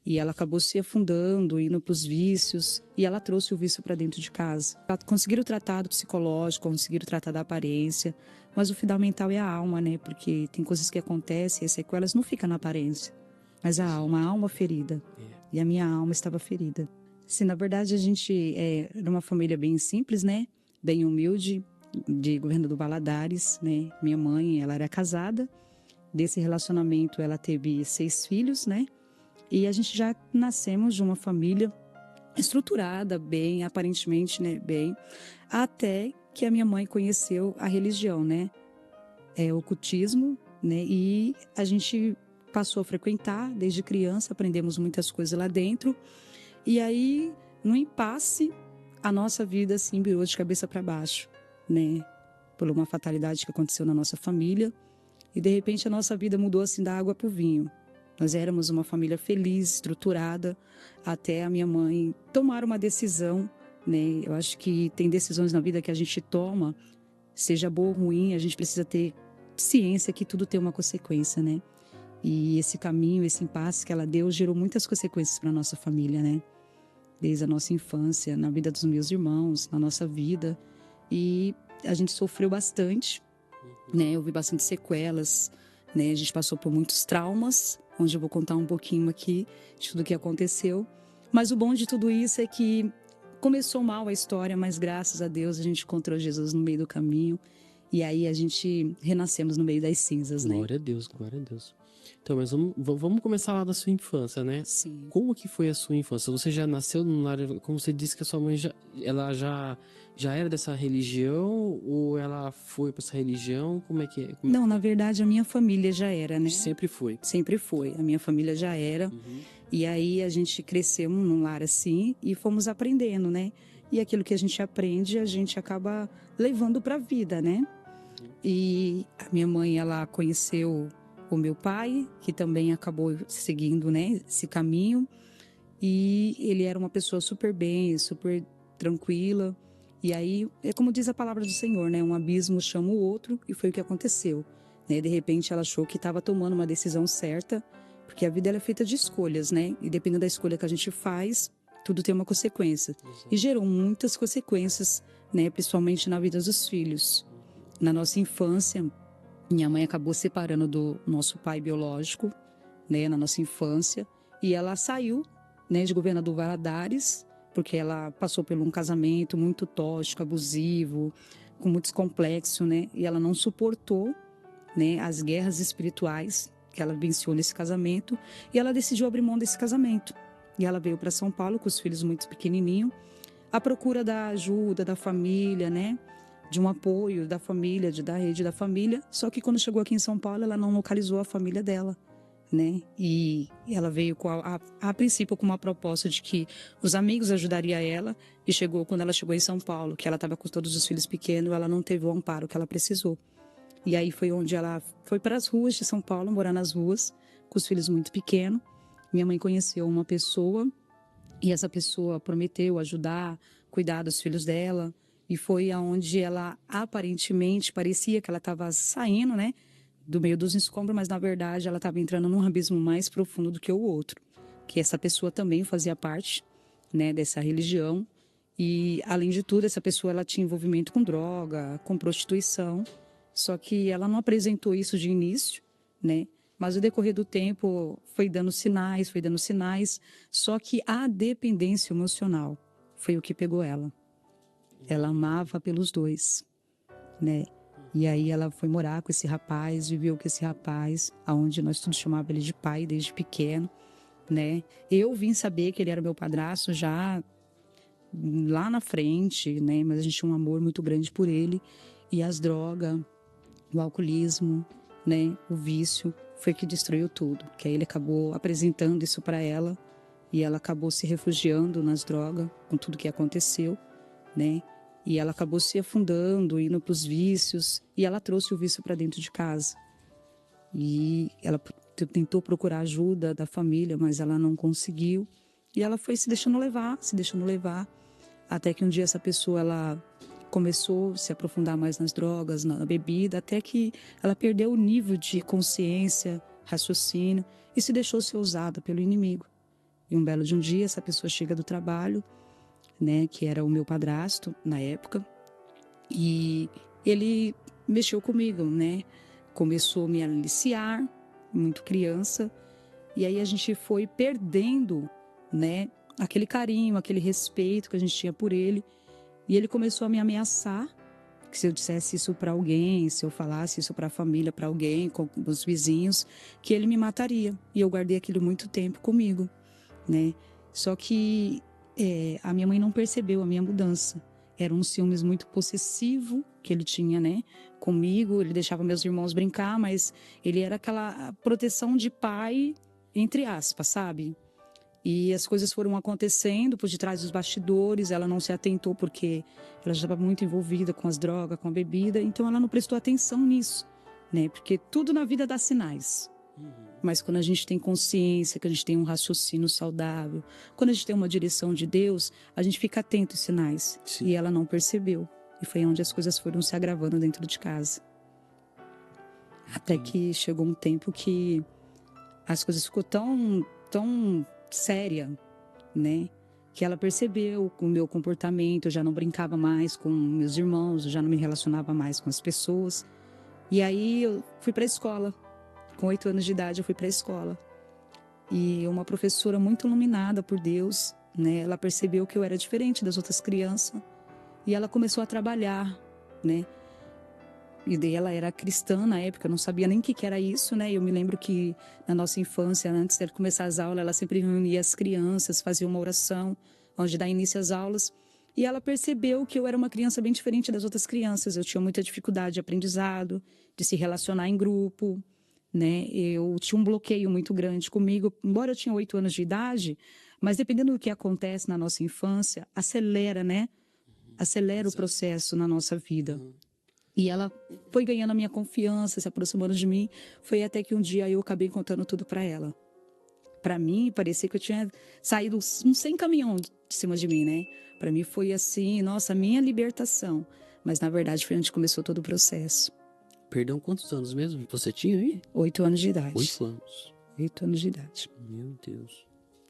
E ela acabou se afundando, indo para os vícios, e ela trouxe o vício para dentro de casa. Conseguiram tratar do psicológico, conseguiram tratar da aparência, mas o fundamental é a alma, né? Porque tem coisas que acontecem e as sequelas não ficam na aparência, mas a alma ferida. E a minha alma estava ferida. Sim, na verdade, a gente era uma família bem simples, né? Bem humilde, de Governador Valadares, né? Minha mãe, ela era casada. Desse relacionamento, ela teve 6 filhos, né? E a gente já nascemos de uma família estruturada, bem, aparentemente, né, bem, até que a minha mãe conheceu a religião, né, o ocultismo, né, e a gente passou a frequentar desde criança, aprendemos muitas coisas lá dentro, e aí, no impasse, a nossa vida assim virou de cabeça para baixo, né, por uma fatalidade que aconteceu na nossa família, e de repente a nossa vida mudou assim da água para o vinho. Nós éramos uma família feliz, estruturada, até a minha mãe tomar uma decisão, né? Eu acho que tem decisões na vida que a gente toma, seja boa ou ruim, a gente precisa ter ciência que tudo tem uma consequência, né? E esse caminho, esse impasse que ela deu, gerou muitas consequências para a nossa família, né? Desde a nossa infância, na vida dos meus irmãos, na nossa vida. E a gente sofreu bastante, né? Eu vi bastante sequelas, né? A gente passou por muitos traumas, onde eu vou contar um pouquinho aqui de tudo o que aconteceu. Mas o bom de tudo isso é que começou mal a história, mas graças a Deus a gente encontrou Jesus no meio do caminho. E aí a gente renascemos no meio das cinzas, né? Glória a Deus, glória a Deus. Então, mas vamos começar lá da sua infância, né? Sim. Como que foi a sua infância? Você já nasceu num lar, como você disse que a sua mãe ela já era dessa religião ou ela foi para essa religião? Como é que é? Não, na verdade a minha família já era, né? Sempre foi. Sempre foi. A minha família já era. E aí a gente cresceu num lar assim e fomos aprendendo, né? E aquilo que a gente aprende, a gente acaba levando para a vida, né? E a minha mãe, ela conheceu o meu pai, que também acabou seguindo, né, esse caminho. E ele era uma pessoa super bem, super tranquila. E aí, é como diz a palavra do Senhor, né? Um abismo chama o outro, e foi o que aconteceu. Né? De repente, ela achou que estava tomando uma decisão certa, porque a vida ela é feita de escolhas, né? E dependendo da escolha que a gente faz, tudo tem uma consequência. E gerou muitas consequências, né? Principalmente na vida dos filhos. Na nossa infância, minha mãe acabou separando do nosso pai biológico, né? Na nossa infância. E ela saiu, né, de Governador Valadares, porque ela passou por um casamento muito tóxico, abusivo, com muitos complexos, né? E ela não suportou, né, as guerras espirituais que ela venceu nesse casamento, e ela decidiu abrir mão desse casamento. E ela veio para São Paulo com os filhos muito pequenininhos, à procura da ajuda da família, né? De um apoio da família, da rede da família. Só que quando chegou aqui em São Paulo, ela não localizou a família dela, né? E ela veio a princípio com uma proposta de que os amigos ajudariam ela, e quando ela chegou em São Paulo, que ela estava com todos os filhos pequenos, ela não teve o amparo que ela precisou. E aí foi onde ela foi para as ruas de São Paulo, morar nas ruas, com os filhos muito pequenos. Minha mãe conheceu uma pessoa, e essa pessoa prometeu ajudar, cuidar dos filhos dela, e foi aonde ela aparentemente parecia que ela estava saindo, né, do meio dos escombros, mas na verdade ela estava entrando num abismo mais profundo do que o outro, que essa pessoa também fazia parte, né, dessa religião. E além de tudo, essa pessoa ela tinha envolvimento com droga, com prostituição, só que ela não apresentou isso de início, né? Mas o decorrer do tempo foi dando sinais, só que a dependência emocional foi o que pegou ela. Ela amava pelos dois, né? E aí ela foi morar com esse rapaz, viveu com esse rapaz, aonde nós todos chamávamos ele de pai desde pequeno, né? Eu vim saber que ele era meu padrasto já lá na frente, né? Mas a gente tinha um amor muito grande por ele. E as drogas, o alcoolismo, né? O vício foi que destruiu tudo. Que aí ele acabou apresentando isso para ela, e ela acabou se refugiando nas drogas com tudo que aconteceu, né? E ela acabou se afundando, indo para os vícios, e ela trouxe o vício para dentro de casa. E ela tentou procurar ajuda da família, mas ela não conseguiu. E ela foi se deixando levar, até que um dia essa pessoa ela começou a se aprofundar mais nas drogas, na bebida, até que ela perdeu o nível de consciência, raciocínio, e se deixou ser usada pelo inimigo. E um belo de um dia, essa pessoa chega do trabalho, né, que era o meu padrasto na época, e ele mexeu comigo, né? Começou a me aliciar, muito criança, e aí a gente foi perdendo, né, aquele carinho, aquele respeito que a gente tinha por ele, e ele começou a me ameaçar, que se eu dissesse isso para alguém, se eu falasse isso para a família, para alguém, com os vizinhos, que ele me mataria. E eu guardei aquilo muito tempo comigo, né? Só que a minha mãe não percebeu a minha mudança. Era um ciúmes muito possessivo que ele tinha, né, comigo. Ele deixava meus irmãos brincar, mas ele era aquela proteção de pai, entre aspas, sabe? E as coisas foram acontecendo por detrás dos bastidores. Ela não se atentou porque ela já estava muito envolvida com as drogas, com a bebida. Então ela não prestou atenção nisso, né? Porque tudo na vida dá sinais. Mas quando a gente tem consciência, que a gente tem um raciocínio saudável, quando a gente tem uma direção de Deus, a gente fica atento aos sinais. Sim. E ela não percebeu. E foi onde as coisas foram se agravando dentro de casa. Até que chegou um tempo que as coisas ficou tão séria, né? Que ela percebeu o meu comportamento. Eu já não brincava mais com meus irmãos, eu já não me relacionava mais com as pessoas. E aí eu fui para a escola. Com 8 anos de idade eu fui para a escola. E uma professora muito iluminada por Deus, né? Ela percebeu que eu era diferente das outras crianças. E ela começou a trabalhar, né? E daí ela era cristã na época, eu não sabia nem o que era isso, né? Eu me lembro que na nossa infância, antes de começar as aulas, ela sempre reunia as crianças, fazia uma oração, onde dá início às aulas. E ela percebeu que eu era uma criança bem diferente das outras crianças. Eu tinha muita dificuldade de aprendizado, de se relacionar em grupo, né? Eu tinha um bloqueio muito grande comigo, embora eu tinha 8 anos de idade, mas dependendo do que acontece na nossa infância, acelera, né? Acelera o processo na nossa vida. E ela foi ganhando a minha confiança, se aproximando de mim. Foi até que um dia eu acabei contando tudo para ela. Para mim, parecia que eu tinha saído um sem caminhão de cima de mim, né? Para mim foi assim, nossa, a minha libertação. Mas na verdade foi onde começou todo o processo. Perdão, quantos anos mesmo você tinha aí? 8 anos de idade. 8 anos. 8 anos de idade. Meu Deus.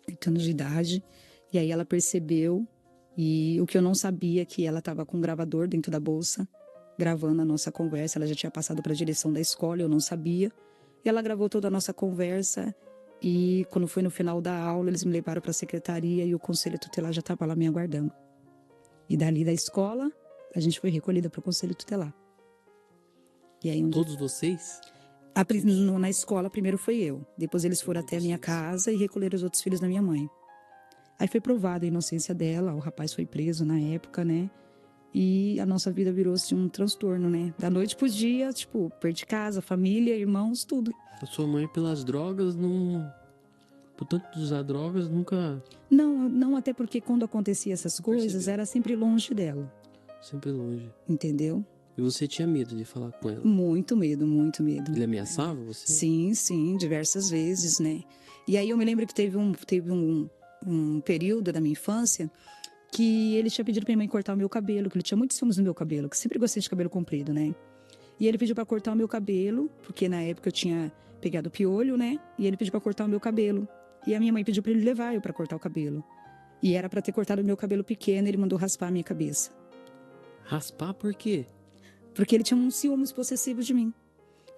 8 anos de idade. E aí ela percebeu, e o que eu não sabia, que ela estava com um gravador dentro da bolsa, gravando a nossa conversa. Ela já tinha passado para a direção da escola, eu não sabia. E ela gravou toda a nossa conversa. E quando foi no final da aula, eles me levaram para a secretaria e o conselho tutelar já estava lá me aguardando. E dali da escola, a gente foi recolhida para o conselho tutelar. E aí, Todos vocês? Na escola, primeiro foi eu. Depois eles foram até a minha casa e recolheram os outros filhos da minha mãe. Aí foi provada a inocência dela, o rapaz foi preso na época, né? E a nossa vida virou-se um transtorno, né? Da noite pro dia, tipo, perdi casa, família, irmãos, tudo. A sua mãe, pelas drogas, não... Por tanto de usar drogas, nunca... Não, até porque quando acontecia essas coisas, era sempre longe dela. Sempre longe. Entendeu? E você tinha medo de falar com ela? Muito medo, muito medo. Ele ameaçava você? Sim, diversas vezes, né? E aí eu me lembro que teve um período da minha infância que ele tinha pedido pra minha mãe cortar o meu cabelo, que ele tinha muitos ciúmes no meu cabelo, que sempre gostei de cabelo comprido, né? E ele pediu pra cortar o meu cabelo, porque na época eu tinha pegado piolho, né? E ele pediu pra cortar o meu cabelo. E a minha mãe pediu pra ele levar eu pra cortar o cabelo. E era pra ter cortado o meu cabelo pequeno, ele mandou raspar a minha cabeça. Raspar por quê? Porque ele tinha um ciúmes possessivo de mim.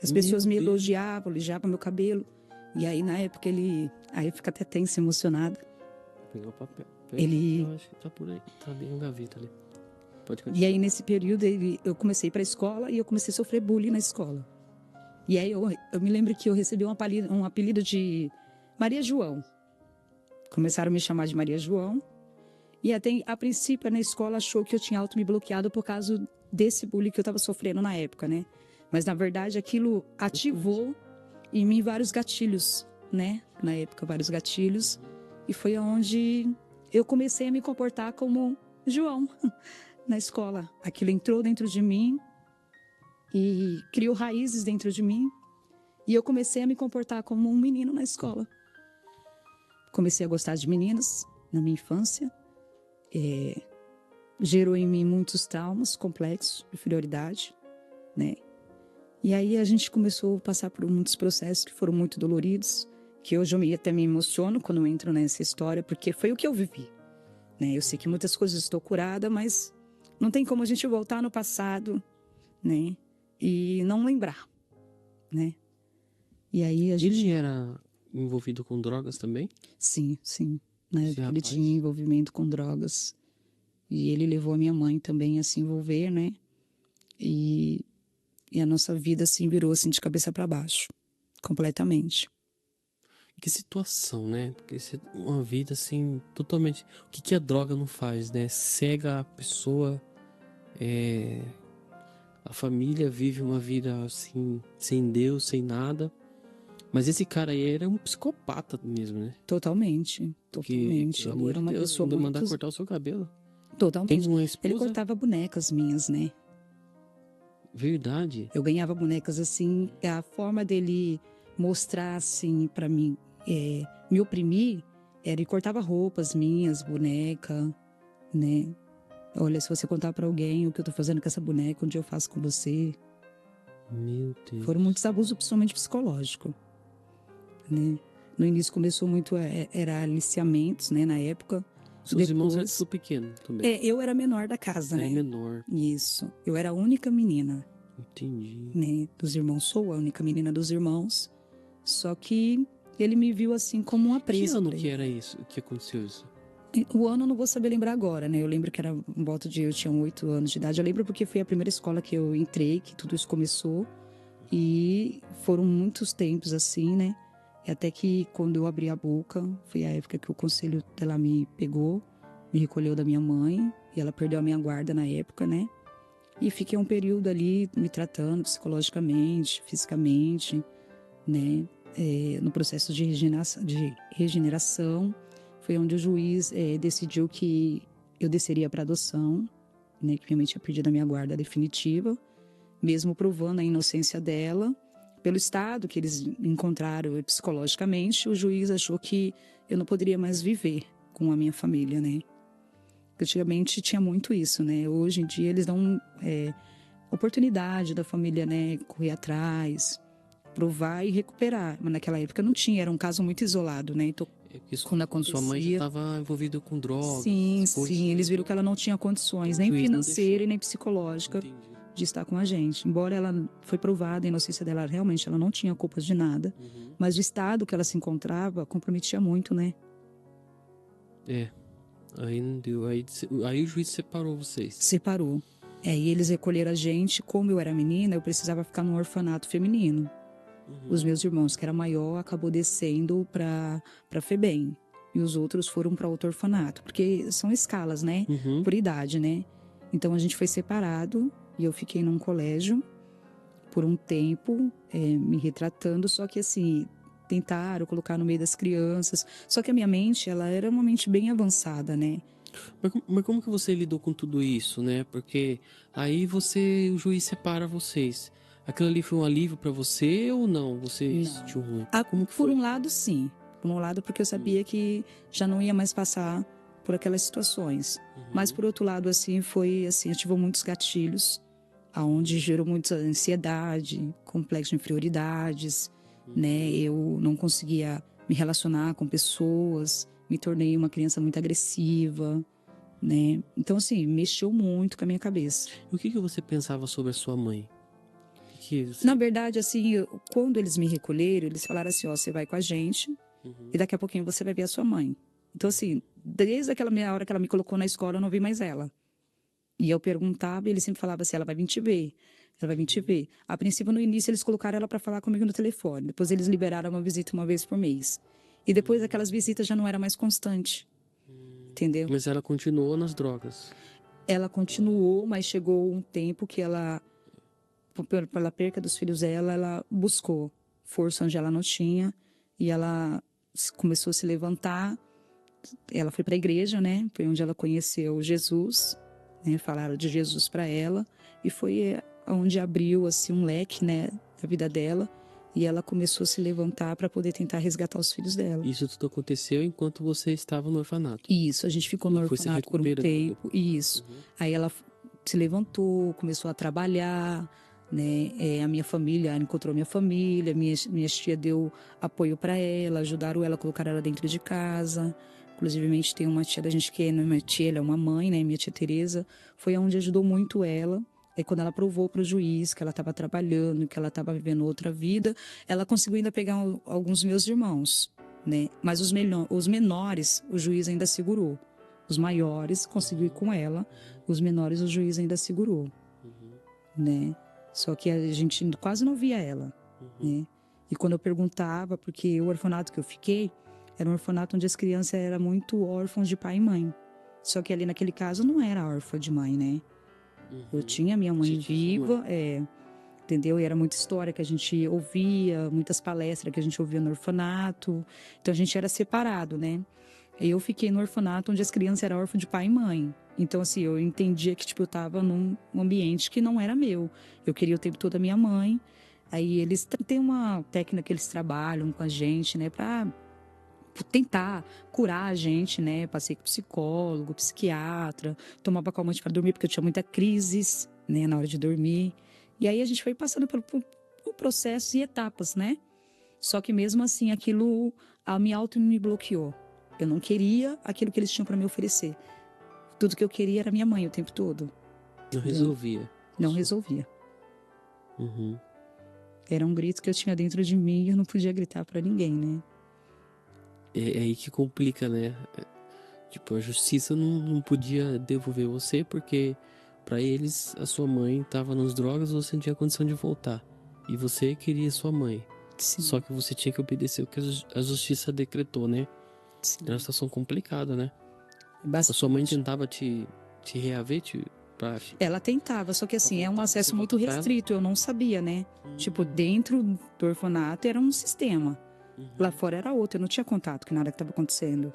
As pessoas me elogiavam meu cabelo. E aí, na época, aí fica até tenso, emocionado. Pegar o papel. Eu acho que tá por aí. Tá bem no gaveta ali. Pode continuar. E aí, nesse período, eu comecei para a escola e eu comecei a sofrer bullying na escola. E aí, eu me lembro que eu recebi um apelido de Maria João. Começaram a me chamar de Maria João. E até, a princípio, na escola, achou que eu tinha auto me bloqueado por causa desse bullying que eu estava sofrendo na época, né? Mas, na verdade, aquilo ativou em mim vários gatilhos, né? Na época, vários gatilhos. E foi onde eu comecei a me comportar como João na escola. Aquilo entrou dentro de mim e criou raízes dentro de mim. E eu comecei a me comportar como um menino na escola. Comecei a gostar de meninas na minha infância. Gerou em mim muitos traumas complexos de inferioridade, né? E aí a gente começou a passar por muitos processos que foram muito doloridos. que hoje até me emociono quando eu entro nessa história, porque foi o que eu vivi, né? Eu sei que muitas coisas estou curada, mas não tem como a gente voltar no passado, né? E não lembrar, né? E aí a gente... Ele era envolvido com drogas também? Sim, sim. Na Esse época ele rapaz? tinha envolvimento com drogas. E ele levou a minha mãe também a se envolver, né? E a nossa vida, assim, virou, assim, de cabeça para baixo. Completamente. Que situação, né? Porque uma vida assim, totalmente. O que a droga não faz, né? Cega a pessoa, a família vive uma vida assim, sem Deus, sem nada. Mas esse cara aí era um psicopata mesmo, né? Totalmente. Que, Totalmente. pelo Ele amor era de uma Deus, pessoa ainda mandar muito... cortar o seu cabelo. Tem Totalmente. uma Ele esposa? cortava bonecas minhas, né? Verdade. Eu ganhava bonecas assim. A forma dele mostrar, assim, para mim, me oprimir, era ele cortava roupas minhas, boneca, né? Olha, se você contar para alguém o que eu tô fazendo com essa boneca, onde eu faço com você. Meu Deus. Foram muitos abusos, principalmente psicológico, né? No início começou muito, era aliciamentos, né, na época. Seus irmãos eram tudo pequeno também. Eu era a menor da casa, Era né? menor. Isso. Eu era a única menina, Entendi. né, dos irmãos. Sou a única menina dos irmãos. Só que ele me viu assim como uma Que presa. ano que era isso? Que aconteceu isso? O ano eu não vou saber lembrar agora, né? Eu lembro que era em volta de... Eu tinha 8 anos de idade. Eu lembro porque foi a primeira escola que eu entrei, que tudo isso começou. E foram muitos tempos assim, né? E até que quando eu abri a boca, foi a época que o conselho dela me pegou, me recolheu da minha mãe. E ela perdeu a minha guarda na época, né? E fiquei um período ali me tratando psicologicamente, fisicamente, né? No processo de regeneração. Foi onde o juiz decidiu que eu desceria para adoção, né? Que minha mãe tinha perdido a minha guarda definitiva, mesmo provando a inocência dela. Pelo estado que eles encontraram psicologicamente, o juiz achou que eu não poderia mais viver com a minha família, né? Antigamente tinha muito isso, né? Hoje em dia eles dão oportunidade da família, né? Correr atrás, provar e recuperar. Mas naquela época não tinha, era um caso muito isolado, né? Então, quando acontecia... Sua mãe já estava envolvida com drogas. Sim, eles viram que ela não tinha condições, nem financeira e nem psicológica. Entendi. De estar com a gente. Embora ela foi provada, a inocência dela, realmente ela não tinha culpas de nada. Mas o estado que ela se encontrava comprometia muito, né? Aí não deu. Aí o juiz separou vocês. Separou. E eles recolheram a gente. Como eu era menina, eu precisava ficar num orfanato feminino. Os meus irmãos, que era maior, acabou descendo para FEBEM. E os outros foram para outro orfanato. Porque são escalas, né? Por idade, né? Então a gente foi separado. E eu fiquei num colégio por um tempo, me retratando. Só que assim, tentaram colocar no meio das crianças. Só que a minha mente, ela era uma mente bem avançada, né? Mas como que você lidou com tudo isso, né? Porque aí o juiz separa vocês. Aquilo ali foi um alívio pra você ou não? Você sentiu ruim? Como que foi? Por um lado, sim. Por um lado, porque eu sabia que já não ia mais passar por aquelas situações. Mas por outro lado, assim, foi assim, ativou muitos gatilhos, aonde gerou muita ansiedade, complexo de inferioridades, né? Eu não conseguia me relacionar com pessoas, me tornei uma criança muito agressiva, né? Então, assim, mexeu muito com a minha cabeça. O que você pensava sobre a sua mãe? Na verdade, assim, quando eles me recolheram, eles falaram assim, ó, você vai com a gente e daqui a pouquinho você vai ver a sua mãe. Então, assim, desde aquela meia hora que ela me colocou na escola, eu não vi mais ela. E eu perguntava e ele sempre falava assim, ela vai vir te ver. Ela vai vir te ver. A princípio, no início, eles colocaram ela para falar comigo no telefone. Depois, eles liberaram uma visita uma vez por mês. E depois, aquelas visitas já não era mais constante. Entendeu? Mas ela continuou nas drogas. Ela continuou, mas chegou um tempo que ela, pela perca dos filhos dela, ela buscou força onde ela não tinha. E ela começou a se levantar. Ela foi para a igreja, né? Foi onde ela conheceu Jesus. Né? Falaram de Jesus para ela. E foi onde abriu assim, um leque, né, da vida dela. E ela começou a se levantar para poder tentar resgatar os filhos dela. Isso tudo aconteceu enquanto você estava no orfanato? Isso, a gente ficou no orfanato por um tempo. Isso. Aí ela se levantou, começou a trabalhar, né? A minha família, ela encontrou minha família, minha tia deu apoio para ela, ajudaram ela, colocaram ela dentro de casa. Inclusive, tem uma tia da gente que não é minha tia, ela é uma mãe, né? Minha tia Tereza, foi onde ajudou muito ela. Aí quando ela provou para o juiz que ela estava trabalhando, que ela estava vivendo outra vida, ela conseguiu ainda pegar alguns meus irmãos, né? Mas os menores, o juiz ainda segurou. Os maiores conseguiu ir com ela, os menores o juiz ainda segurou, né? Só que a gente quase não via ela, né? E quando eu perguntava, porque o orfanato que eu fiquei era um orfanato onde as crianças eram muito órfãos de pai e mãe. Só que ali naquele caso não era órfã de mãe, né? Eu tinha minha mãe viva, entendeu? E era muita história que a gente ouvia, muitas palestras que a gente ouvia no orfanato. Então a gente era separado, né? E eu fiquei no orfanato onde as crianças eram órfãs de pai e mãe. Então, assim, eu entendia que, tipo, eu tava num ambiente que não era meu. Eu queria o tempo todo a minha mãe. Aí eles têm uma técnica que eles trabalham com a gente, né? Pra tentar curar a gente, né? Passei com psicólogo, psiquiatra, tomava calmante para dormir, porque eu tinha muita crises, né? Na hora de dormir. E aí a gente foi passando por processos e etapas, né? Só que mesmo assim, aquilo me me bloqueou. Eu não queria aquilo que eles tinham para me oferecer. Tudo que eu queria era minha mãe o tempo todo. Não resolvia. Não resolvia. Uhum. Era um grito que eu tinha dentro de mim e eu não podia gritar para ninguém, né? É aí que complica, né? Tipo, a justiça não podia devolver você porque para eles a sua mãe estava nas drogas, você não tinha condição de voltar. E você queria sua mãe. Sim. Só que você tinha que obedecer o que a justiça decretou, né? Sim. Era uma situação complicada, né? Bastante. A sua mãe tentava te reaver, Ela tentava, só que assim, é um acesso muito restrito, eu não sabia, né? Tipo, dentro do orfanato era um sistema. Lá fora era outro, eu não tinha contato com nada que estava acontecendo.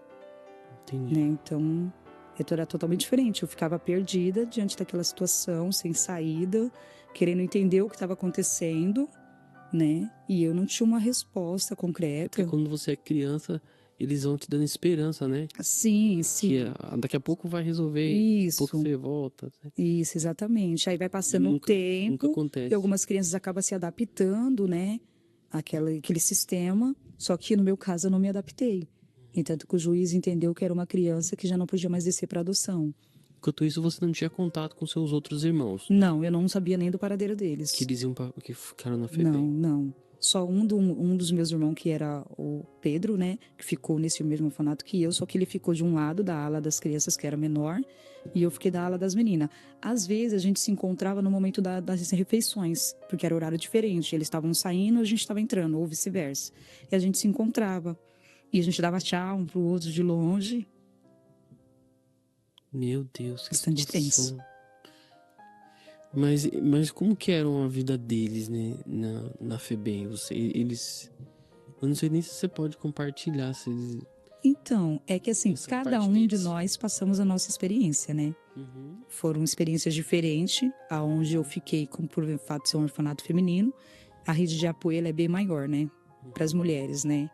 Entendi. Né? Então, era totalmente diferente. Eu ficava perdida diante daquela situação, sem saída, querendo entender o que estava acontecendo, né? E eu não tinha uma resposta concreta. Porque quando você é criança, eles vão te dando esperança, né? Sim, sim. Que daqui a pouco vai resolver, isso. Daqui a pouco você volta. Né? Isso, exatamente. Aí vai passando o tempo, nunca acontece. E algumas crianças acabam se adaptando, né? Aquele sistema, só que no meu caso eu não me adaptei. Entanto que o juiz entendeu que era uma criança que já não podia mais descer para adoção. Enquanto isso, você não tinha contato com seus outros irmãos? Não, eu não sabia nem do paradeiro deles. Que diziam que ficaram na FEBEM? Não. Só um dos meus irmãos, que era o Pedro, né? Que ficou nesse mesmo orfanato que eu, só que ele ficou de um lado da ala das crianças, que era menor, e eu fiquei da ala das meninas. Às vezes a gente se encontrava no momento das refeições, porque era horário diferente. Eles estavam saindo, a gente estava entrando, ou vice-versa. E a gente se encontrava. E a gente dava tchau um pro outro de longe. Meu Deus, que bastante tenso. Mas como que era a vida deles, né, na FEBEM? Eles... Eu não sei nem se você pode compartilhar. Se eles... Então, é que assim, cada um de nós passamos a nossa experiência, né? Foram experiências diferentes, aonde eu fiquei, por fato de ser um orfanato feminino, a rede de apoio ela é bem maior, né? Para as mulheres, né?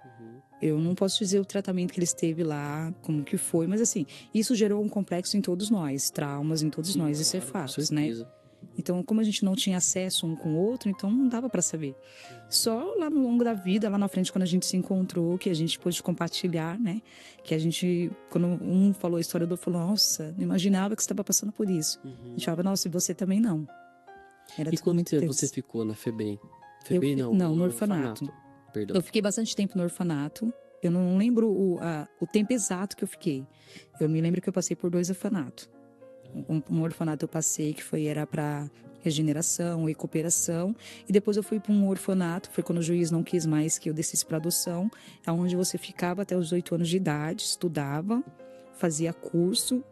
Eu não posso dizer o tratamento que eles teve lá, como que foi, mas assim, isso gerou um complexo em todos nós, traumas em todos nós, isso é fato, né? Então, como a gente não tinha acesso um com o outro, então não dava para saber. Só lá no longo da vida, lá na frente, quando a gente se encontrou, que a gente pôde compartilhar, né? Que a gente, quando um falou a história do outro, falou, nossa, não imaginava que você estava passando por isso. A gente falava, nossa, e você também não. Era e quanto tempo você ficou na FEBEM? FEBEM não, no orfanato. Perdão. Eu fiquei bastante tempo no orfanato. Eu não lembro o tempo exato que eu fiquei. Eu me lembro que eu passei por 2 orfanatos. Um orfanato eu passei que era para regeneração e cooperação, e depois eu fui para um orfanato, foi quando o juiz não quis mais que eu descesse para adoção, onde você ficava até os 18 anos de idade, estudava, fazia curso,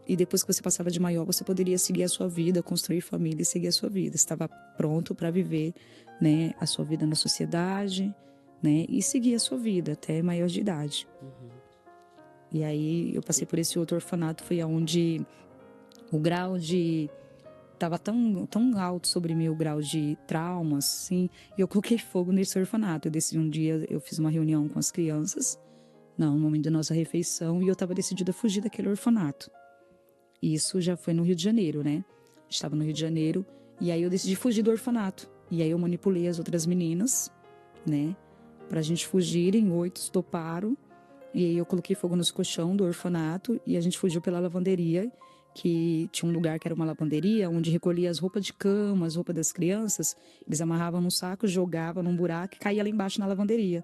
e depois que você passava de maior, você poderia seguir a sua vida, construir família e seguir a sua vida. Você estava pronto para viver, né, a sua vida na sociedade, né, e seguir a sua vida até maior de idade. E aí eu passei por esse outro orfanato, foi onde o grau de... Tava tão alto sobre mim o grau de traumas, assim. E eu coloquei fogo nesse orfanato. Eu decidi um dia, eu fiz uma reunião com as crianças, no momento da nossa refeição, e eu tava decidida a fugir daquele orfanato. E isso já foi no Rio de Janeiro, né? Estava no Rio de Janeiro, E aí eu decidi fugir do orfanato. E aí eu manipulei as outras meninas, né? Pra gente fugirem, 8 toparam. E aí eu coloquei fogo nos colchão do orfanato e a gente fugiu pela lavanderia, que tinha um lugar que era uma lavanderia, onde recolhia as roupas de cama, as roupas das crianças. Eles amarravam num saco, jogavam num buraco e caía lá embaixo na lavanderia.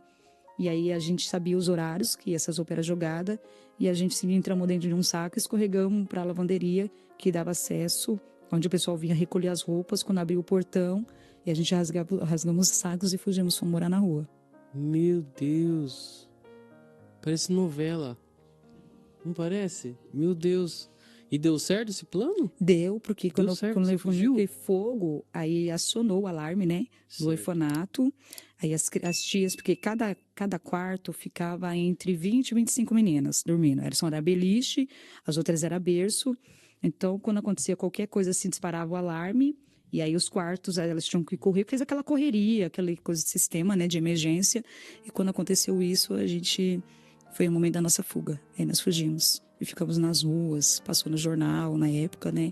E aí a gente sabia os horários que essas roupas eram jogadas e a gente entramos dentro de um saco e escorregamos para a lavanderia, que dava acesso, onde o pessoal vinha recolher as roupas quando abriu o portão. E a gente rasgamos os sacos e fugimos, fomos morar na rua. Meu Deus. Parece novela. Não parece? Meu Deus. E deu certo esse plano? Deu, porque Deu certo, quando você eu fugiu? coloquei fogo, aí acionou o alarme, né? Do Certo. orfanato. Aí as tias, porque cada quarto ficava entre 20 e 25 meninas dormindo. Era beliche, as outras era berço. Então, quando acontecia qualquer coisa assim, disparava o alarme. E aí os quartos, elas tinham que correr, fez aquela correria, aquela coisa de sistema, né, de emergência. E quando aconteceu isso, foi o momento da nossa fuga. Aí nós fugimos e ficamos nas ruas, passou no jornal na época, né?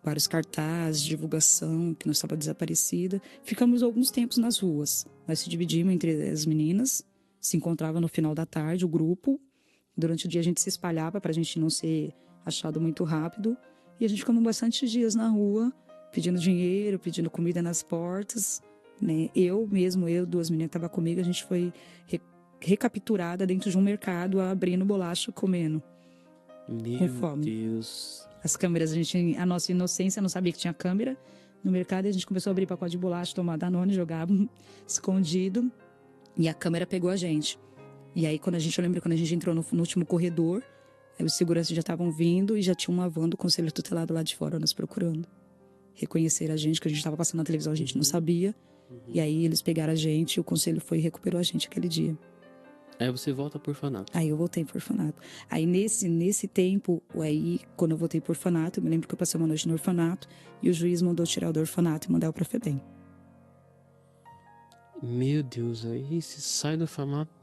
Vários cartazes, divulgação, que nós estava desaparecida. Ficamos alguns tempos nas ruas. Nós se dividimos entre as meninas, se encontrava no final da tarde, o grupo. Durante o dia a gente se espalhava para a gente não ser achado muito rápido. E a gente ficamos bastante dias na rua, pedindo dinheiro, pedindo comida nas portas, né? Eu, 2 meninas que estavam comigo, a gente foi recapturada dentro de um mercado, abrindo bolacha, comendo. Com fome. Meu Deus. As câmeras, a nossa inocência não sabia que tinha câmera. No mercado, a gente começou a abrir pacote de bolacha, tomar Danone, jogava escondido. E a câmera pegou a gente. E aí, eu lembro quando a gente entrou no último corredor, aí os seguranças já estavam vindo e já tinha uma van do conselho tutelado lá de fora nos procurando. Reconheceram a gente, que a gente estava passando na televisão, a gente não sabia. E aí eles pegaram a gente e o conselho foi e recuperou a gente aquele dia. Aí você volta pro orfanato. Aí eu voltei pro orfanato. Aí nesse tempo, quando eu voltei pro orfanato, eu me lembro que eu passei uma noite no orfanato e o juiz mandou tirar eu do orfanato e mandar eu pra FEBEM. Meu Deus, aí você sai do orfanato.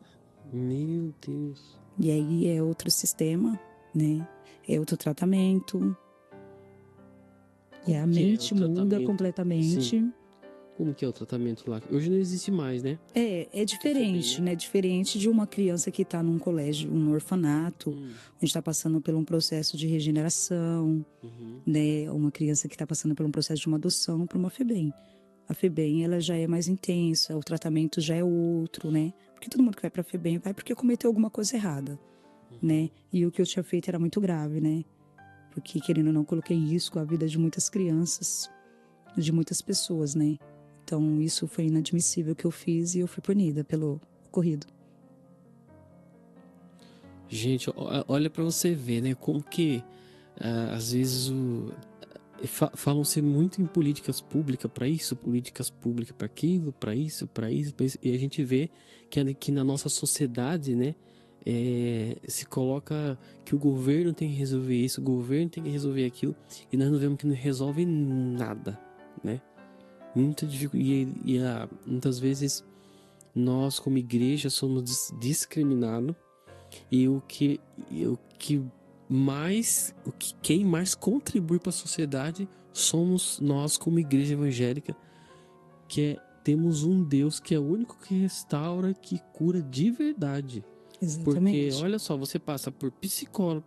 Meu Deus. E aí é outro sistema, né? É outro tratamento. E a mente muda completamente. Sim. Como que é o tratamento lá? Hoje não existe mais, né? É diferente, né? Diferente de uma criança que está num colégio, um orfanato, onde está passando por um processo de regeneração, né? Uma criança que está passando por um processo de uma adoção para uma FEBEM. A FEBEM, ela já é mais intensa, o tratamento já é outro, né? Porque todo mundo que vai para a FEBEM vai porque cometeu alguma coisa errada, né? E o que eu tinha feito era muito grave, né? Porque, querendo ou não, coloquei em risco a vida de muitas crianças, de muitas pessoas, né? Então, isso foi inadmissível que eu fiz e eu fui punida pelo ocorrido. Gente, olha pra você ver, né? Como que, às vezes, falam-se muito em políticas públicas para isso, políticas públicas para aquilo, para isso, para isso, e a gente vê que na nossa sociedade, né? Se coloca que o governo tem que resolver isso, o governo tem que resolver aquilo, e nós não vemos que não resolve nada, né? Muitas vezes nós como igreja somos discriminados e quem mais contribui para a sociedade somos nós como igreja evangélica, temos um Deus que é o único que restaura, que cura de verdade. Exatamente. Porque, olha só, você passa por psicólogo,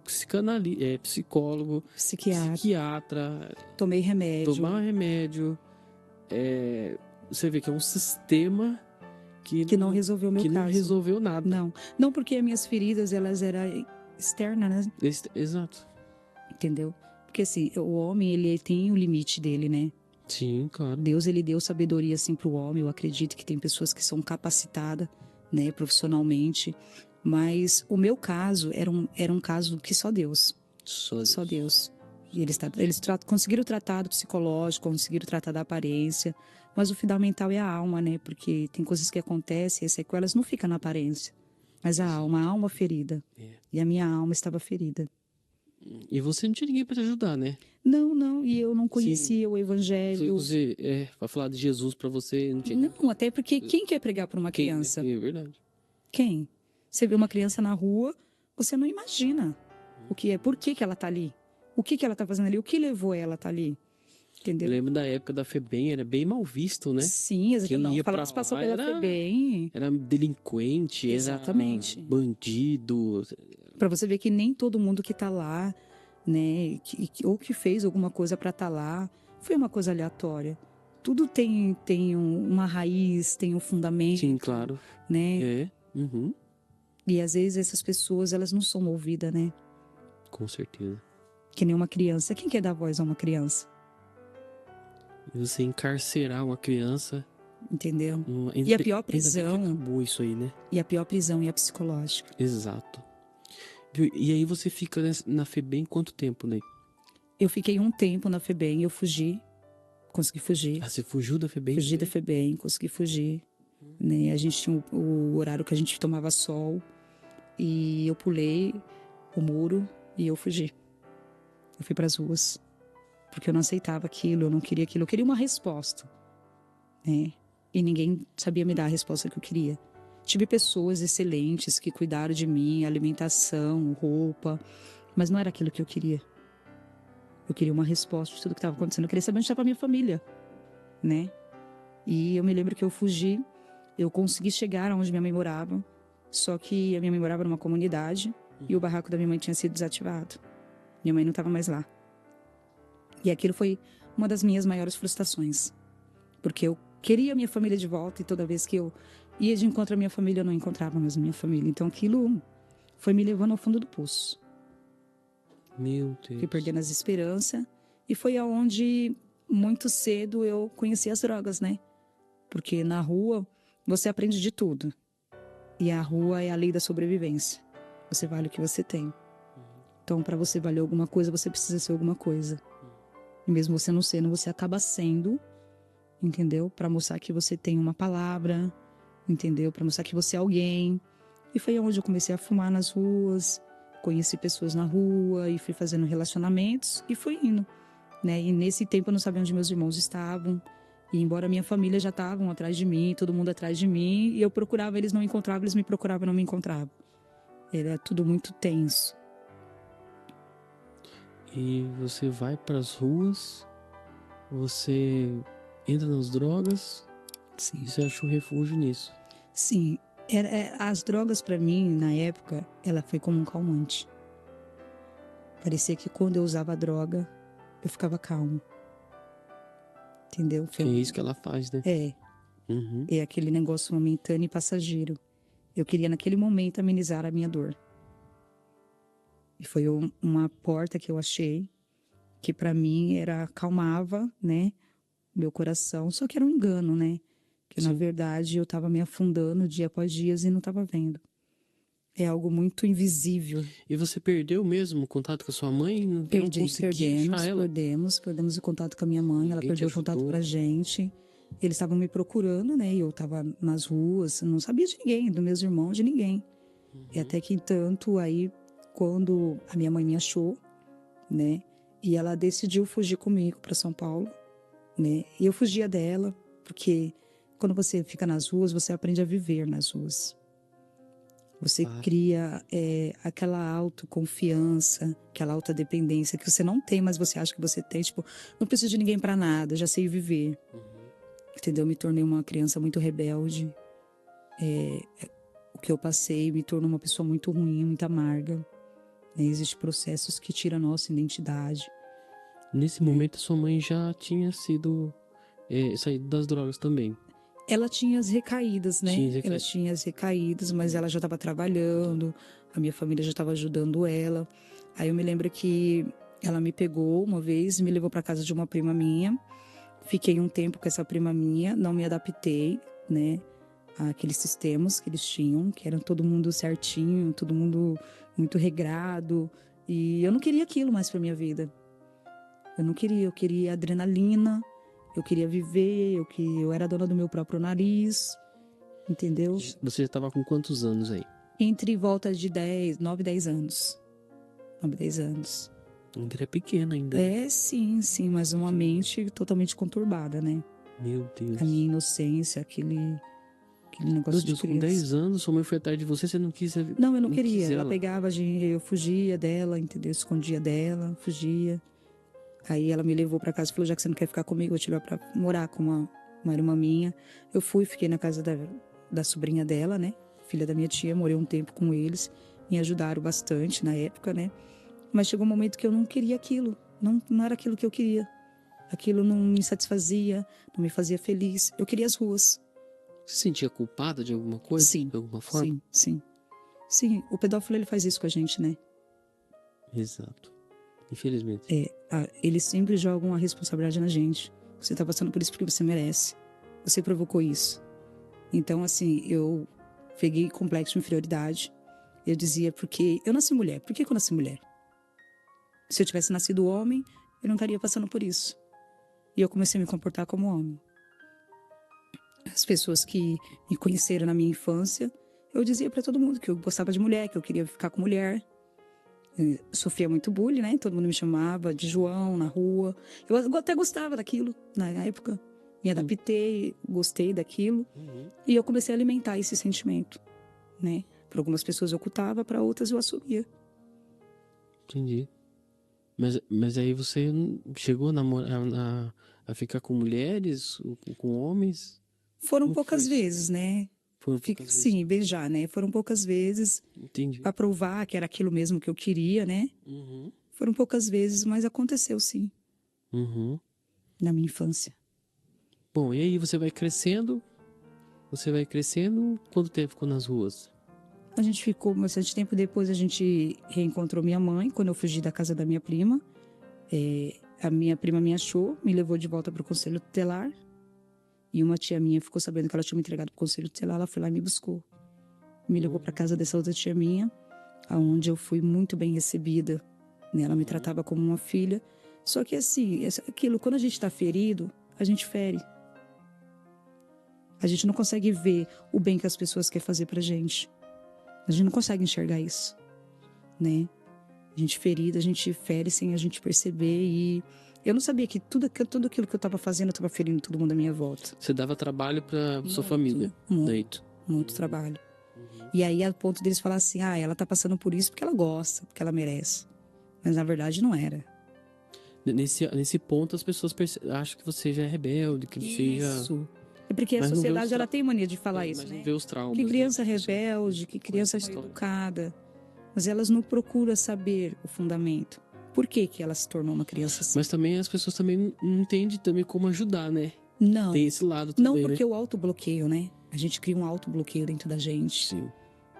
psicólogo, psiquiatra, tomar remédio. Você vê que é um sistema que não resolveu o meu caso. Não resolveu nada. Não porque as minhas feridas, elas eram externas, né? Exato. Entendeu? Porque assim, o homem, ele tem o limite dele, né? Sim, claro. Deus, ele deu sabedoria assim pro homem. Eu acredito que tem pessoas que são capacitadas, né, profissionalmente. Mas o meu caso era um caso que só Deus. Só Deus. E eles conseguiram tratar do psicológico, conseguiram tratar da aparência, mas o fundamental é a alma, né? Porque tem coisas que acontecem e as sequelas não ficam na aparência, mas a alma ferida. E a minha alma estava ferida. E você não tinha ninguém para te ajudar, né? Não, e eu não conhecia o evangelho. Para falar de Jesus para você, não tinha. Não, até porque quem quer pregar para uma criança? É verdade. Quem? Você vê uma criança na rua, você não imagina o que é, por que ela tá ali. O que ela tá fazendo ali? O que levou ela a estar ali? Eu entendeu? lembro da época da FEBEM, era bem mal visto, né? Sim, Quem não, ia falar pra que passou lá pela FEBEM, era delinquente, era exatamente. bandido. Para você ver que nem todo mundo que tá lá, né, ou que fez alguma coisa para estar lá, foi uma coisa aleatória. Tudo tem uma raiz, tem um Sim, fundamento, claro. né? É, uhum, E às vezes essas pessoas, elas não são ouvidas, né? com certeza. Que nem uma criança. Quem quer dar voz a uma criança? E você encarcerar uma criança, Entendeu? E a ainda, pior ainda bem que prisão, acabou isso aí, né? e a pior prisão é a psicológica. Exato. Viu? E aí você fica na FEBEM quanto tempo, né? Eu fiquei um tempo na FEBEM, eu fugi, consegui fugir. Ah, você fugiu da FEBEM Fugi da também? FEBEM, consegui fugir. Né? A gente tinha o horário que a gente tomava sol e eu pulei o muro e eu fugi. Eu fui para as ruas porque eu não aceitava aquilo, eu não queria aquilo, eu queria uma resposta, né? E ninguém sabia me dar a resposta que eu queria. Tive pessoas excelentes que cuidaram de mim, alimentação, roupa, mas não era aquilo que eu queria. Eu queria uma resposta de tudo que estava acontecendo. Eu queria saber onde estava a minha família, né? E eu me lembro que eu fugi, eu consegui chegar onde minha mãe morava, só que a minha mãe morava numa comunidade e o barraco da minha mãe tinha sido desativado. Minha mãe não estava mais lá. E aquilo foi uma das minhas maiores frustrações, porque eu queria a minha família de volta e toda vez que eu ia de encontro à minha família, eu não encontrava mais a minha família. Então aquilo foi me levando ao fundo do poço. Meu Fui Deus. perdendo as esperanças e foi aonde muito cedo eu conheci as drogas, né? Porque na rua você aprende de tudo. E a rua é a lei da sobrevivência. Você vale o que você tem. Então, para você valer alguma coisa, você precisa ser alguma coisa. E mesmo você não sendo, você acaba sendo, entendeu? Para mostrar que você tem uma palavra, entendeu? Para mostrar que você é alguém. E foi onde eu comecei a fumar nas ruas, conheci pessoas na rua e fui fazendo relacionamentos e fui indo, né? E nesse tempo eu não sabia onde meus irmãos estavam. E embora minha família já estavam atrás de mim, todo mundo atrás de mim, e eu procurava, eles não encontravam, eles me procuravam, não me encontravam. Era tudo muito tenso. E você vai pras ruas, você entra nas drogas Sim. e você achou refúgio nisso. Sim, as drogas para mim, na época, ela foi como um calmante. Parecia que quando eu usava a droga, eu ficava calmo. Entendeu? Que é isso que ela faz, né? É, Uhum. é aquele negócio momentâneo e passageiro. Eu queria, naquele momento, amenizar a minha dor. E foi uma porta que eu achei, que para mim acalmava, né, meu coração. Só que era um engano, né? Que na Sim. verdade eu estava me afundando dia após dia e não estava vendo. É algo muito invisível. E você perdeu mesmo o contato com a sua mãe? Não conseguia achar ela? Perdemos o contato com a minha mãe, ela Ninguém te perdeu o contato ajudou? pra gente. Eles estavam me procurando, né? E eu estava nas ruas, não sabia de ninguém, dos meus irmãos, de ninguém. E até que, entanto, aí, quando a minha mãe me achou, né? E ela decidiu fugir comigo para São Paulo, né? E eu fugia dela, porque quando você fica nas ruas, você aprende a viver nas ruas. Você cria aquela autoconfiança, aquela autodependência que você não tem, mas você acha que você tem. Tipo, não preciso de ninguém para nada, já sei viver. Entendeu? Me tornei uma criança muito rebelde. O que eu passei me tornou uma pessoa muito ruim, muito amarga. Né? Existem processos que tiram a nossa identidade. Nesse momento, sua mãe já tinha sido saído das drogas também. Ela tinha as recaídas, né? Tinha as recaídas. Ela tinha as recaídas, mas ela já estava trabalhando, a minha família já estava ajudando ela. Aí eu me lembro que ela me pegou uma vez, me levou para casa de uma prima minha. Fiquei um tempo com essa prima minha, não me adaptei, né? Àqueles sistemas que eles tinham, que era todo mundo certinho, todo mundo muito regrado. E eu não queria aquilo mais para minha vida. Eu queria adrenalina. Eu queria viver, eu era dona do meu próprio nariz, entendeu? Você já estava com quantos anos aí? Entre volta de 9, 10 anos. 9, 10 anos. Ainda era pequena ainda. Sim, mas uma mente totalmente conturbada, né? Meu Deus. A minha inocência, aquele negócio Meu Deus, de com criança. 10 anos, sua mãe foi atrás de você não quis... Não, eu não queria. Quis Ela pegava, eu fugia dela, entendeu? Escondia dela, fugia. Aí ela me levou para casa e falou, já que você não quer ficar comigo, eu vou te levar para morar com uma irmã minha. Eu fui, fiquei na casa da sobrinha dela, né? Filha da minha tia, morei um tempo com eles. Me ajudaram bastante na época, né? Mas chegou um momento que eu não queria aquilo. Não era aquilo que eu queria. Aquilo não me satisfazia, não me fazia feliz. Eu queria as ruas. Você se sentia culpada de alguma coisa? Sim, de alguma forma? sim, sim. Sim, o pedófilo ele faz isso com a gente, né? Exato. Infelizmente. Eles sempre jogam a responsabilidade na gente. Você tá passando por isso porque você merece. Você provocou isso. Então, assim, eu peguei complexo de inferioridade. Eu dizia, porque eu nasci mulher. Por que eu nasci mulher? Se eu tivesse nascido homem, eu não estaria passando por isso. E eu comecei a me comportar como homem. As pessoas que me conheceram na minha infância, eu dizia para todo mundo que eu gostava de mulher, que eu queria ficar com mulher. Eu sofria muito bullying, né? Todo mundo me chamava de João na rua. Eu até gostava daquilo na época. Me adaptei, gostei daquilo. E eu comecei a alimentar esse sentimento, né? Para algumas pessoas eu ocultava, para outras eu assumia. Entendi. Mas aí você chegou a ficar com mulheres, com homens? Foram Como poucas foi isso? vezes, né? Foram poucas vezes. Sim, beijar, né? Foram poucas vezes Entendi. para provar que era aquilo mesmo que eu queria, né? Foram poucas vezes, mas aconteceu sim, na minha infância. Bom, e aí você vai crescendo, quanto tempo ficou nas ruas? A gente ficou bastante tempo depois, a gente reencontrou minha mãe, quando eu fugi da casa da minha prima. A minha prima me achou, me levou de volta para o conselho tutelar. E uma tia minha ficou sabendo que ela tinha me entregado para o conselho tutelar, ela foi lá e me buscou. Me levou para casa dessa outra tia minha, onde eu fui muito bem recebida, né? Ela me tratava como uma filha. Só que assim, aquilo, quando a gente está ferido, a gente fere. A gente não consegue ver o bem que as pessoas querem fazer pra gente. A gente não consegue enxergar isso, né? A gente ferida, a gente fere sem a gente perceber. E eu não sabia que tudo aquilo que eu estava fazendo, eu estava ferindo todo mundo à minha volta. Você dava trabalho pra sua família? Muito trabalho. E aí, a ponto deles falar assim, ela tá passando por isso porque ela gosta, porque ela merece. Mas na verdade não era. Nesse ponto, as pessoas acham que você já é rebelde, que você já... Isso. É porque a sociedade ela tem mania de falar isso, mas né? não vê os traumas. Que criança rebelde, que criança educada. Mas elas não procuram saber o fundamento. Por que ela se tornou uma criança assim? Mas também as pessoas também não entendem também como ajudar, né? Não. Tem esse lado também, não, porque né? o autobloqueio, né? A gente cria um autobloqueio dentro da gente. Sim.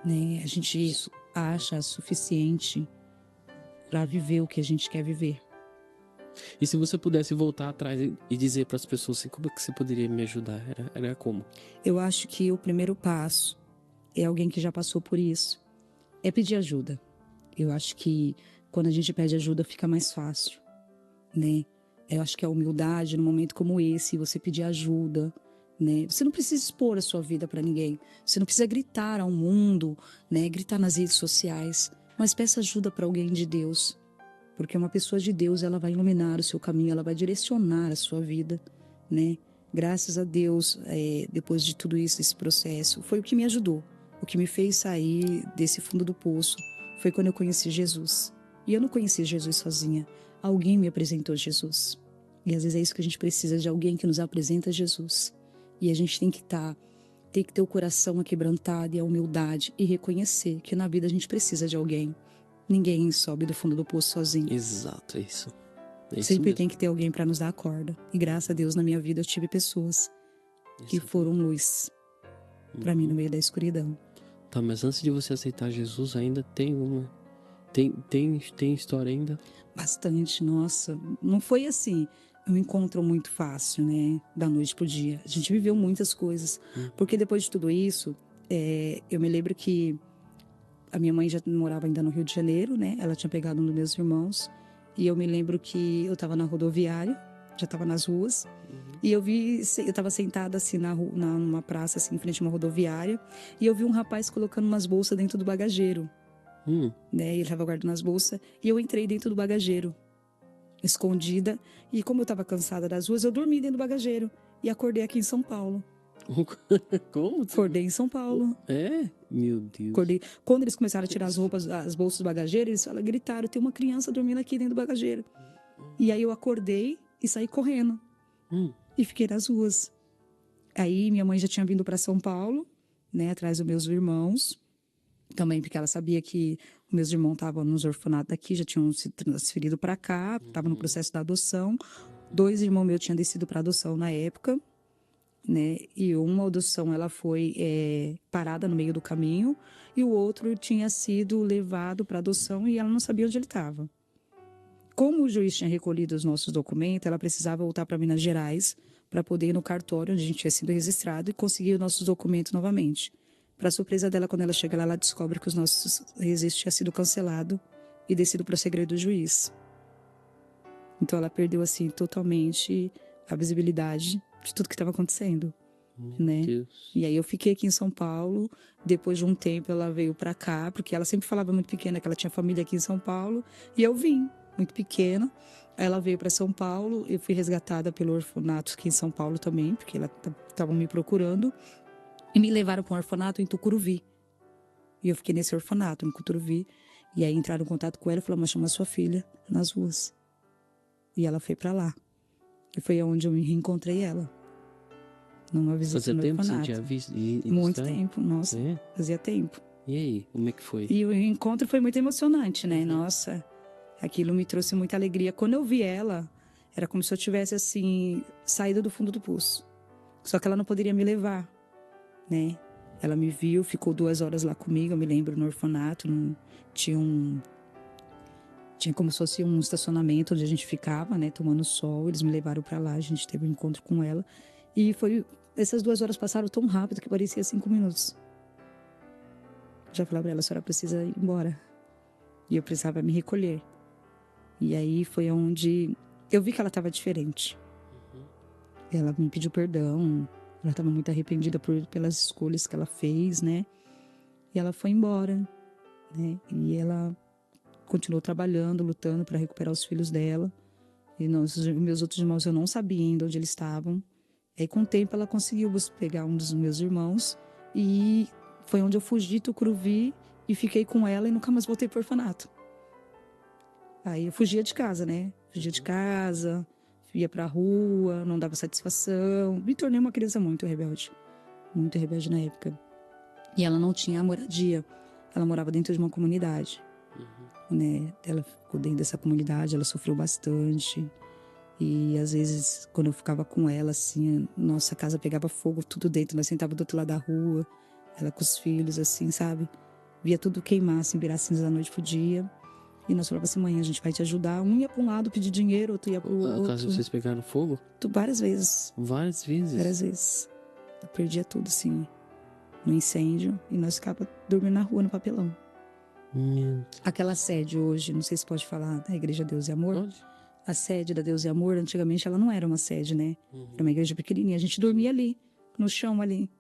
Né? A gente acha suficiente para viver o que a gente quer viver. E se você pudesse voltar atrás e dizer para as pessoas assim, como é que você poderia me ajudar? Era como? Eu acho que o primeiro passo é alguém que já passou por isso. É pedir ajuda. Eu acho que quando a gente pede ajuda fica mais fácil, né? Eu acho que a humildade, num momento como esse, você pedir ajuda, né? Você não precisa expor a sua vida para ninguém. Você não precisa gritar ao mundo, né? Gritar nas redes sociais. Mas peça ajuda para alguém de Deus. Porque uma pessoa de Deus, ela vai iluminar o seu caminho, ela vai direcionar a sua vida, né? Graças a Deus, depois de tudo isso, esse processo, foi o que me ajudou. O que me fez sair desse fundo do poço foi quando eu conheci Jesus. E eu não conheci Jesus sozinha. Alguém me apresentou Jesus. E às vezes é isso que a gente precisa, de alguém que nos apresenta Jesus. E a gente tem que ter o coração aquebrantado e a humildade e reconhecer que na vida a gente precisa de alguém. Ninguém sobe do fundo do poço sozinho. Exato, é isso. Sempre tem que ter alguém para nos dar a corda. E graças a Deus, na minha vida, eu tive pessoas que foram luz para mim no meio da escuridão. Tá, mas antes de você aceitar Jesus, ainda tem uma... Tem história ainda? Bastante, nossa. Não foi assim, um encontro muito fácil, né? Da noite pro dia. A gente viveu muitas coisas. Porque depois de tudo isso, eu me lembro que a minha mãe já morava ainda no Rio de Janeiro, né? Ela tinha pegado um dos meus irmãos. E eu me lembro que eu estava na rodoviária, já estava nas ruas. E eu estava sentada assim numa praça, assim, em frente a uma rodoviária. E eu vi um rapaz colocando umas bolsas dentro do bagageiro. Né? Ele estava guardando as bolsas. E eu entrei dentro do bagageiro, escondida. E como eu estava cansada das ruas, eu dormi dentro do bagageiro. E acordei aqui em São Paulo. Como? Acordei em São Paulo. É? Meu Deus. Acordei. Quando eles começaram a tirar as bolsas do bagageiro, eles gritaram, tem uma criança dormindo aqui dentro do bagageiro. E aí eu acordei e saí correndo. E fiquei nas ruas. Aí minha mãe já tinha vindo para São Paulo, né, atrás dos meus irmãos. Também porque ela sabia que os meus irmãos estavam nos orfanatos daqui, já tinham se transferido para cá, estavam no processo da adoção. 2 irmãos meus tinham descido para adoção na época, né? E uma adoção ela foi parada no meio do caminho e o outro tinha sido levado para adoção e ela não sabia onde ele estava. Como o juiz tinha recolhido os nossos documentos, ela precisava voltar para Minas Gerais para poder ir no cartório onde a gente tinha sido registrado e conseguir os nossos documentos novamente. Para surpresa dela, quando ela chega lá, ela descobre que os nossos registros tinham sido cancelados e descido para o segredo do juiz. Então ela perdeu assim totalmente a visibilidade de tudo que estava acontecendo, né? Deus. E aí eu fiquei aqui em São Paulo. Depois de um tempo ela veio para cá, porque ela sempre falava muito pequena que ela tinha família aqui em São Paulo, e eu vim muito pequena. Ela veio para São Paulo, eu fui resgatada pelo orfanato aqui em São Paulo também, porque ela estavam me procurando. E me levaram para um orfanato em Tucuruvi. E eu fiquei nesse orfanato, em Tucuruvi. E aí entraram em contato com ela e falaram, mas chama sua filha nas ruas. E ela foi para lá. E foi onde eu me reencontrei ela. Numa visita Fazia no tempo que você orfanato. tinha visto? Muito tempo, nossa. Fazia tempo. E aí, como é que foi? E o encontro foi muito emocionante, né? Nossa, aquilo me trouxe muita alegria. Quando eu vi ela, era como se eu tivesse, assim, saído do fundo do poço. Só que ela não poderia me levar, né? Ela me viu, ficou 2 horas lá comigo, eu me lembro, no orfanato. Tinha como se fosse um estacionamento onde a gente ficava, né? Tomando sol. Eles me levaram pra lá, a gente teve um encontro com ela. E essas 2 horas passaram tão rápido que parecia 5 minutos. Já falava pra ela, a senhora precisa ir embora. E eu precisava me recolher. E aí foi onde eu vi que ela estava diferente. Ela me pediu perdão. Ela estava muito arrependida pelas escolhas que ela fez, né? E ela foi embora, né? E ela continuou trabalhando, lutando para recuperar os filhos dela. E meus outros irmãos, eu não sabia ainda onde eles estavam. Aí, com o tempo, ela conseguiu pegar um dos meus irmãos. E foi onde eu fugi de Tucuruvi e fiquei com ela e nunca mais voltei pro orfanato. Aí eu fugia de casa, né? Fugia de casa, ia pra rua, não dava satisfação. Me tornei uma criança muito rebelde na época. E ela não tinha moradia. Ela morava dentro de uma comunidade, né? Ela ficou dentro dessa comunidade, ela sofreu bastante. E às vezes, quando eu ficava com ela, assim, nossa casa pegava fogo, tudo dentro. Nós sentávamos do outro lado da rua, ela com os filhos, assim, sabe? Via tudo queimar, assim, virar cinza da noite pro dia. E nós falávamos assim, mãe, a gente vai te ajudar. Um ia pra um lado pedir dinheiro, outro ia pro outro. A casa vocês pegaram fogo? Várias vezes. Várias vezes? Várias vezes. Eu perdia tudo, assim, no incêndio. E nós ficávamos dormindo na rua, no papelão. Aquela sede hoje, não sei se pode falar, da Igreja Deus e Amor. Pode? A sede da Deus e Amor, antigamente, ela não era uma sede, né? Era uma igreja pequenininha. A gente dormia ali, no chão ali.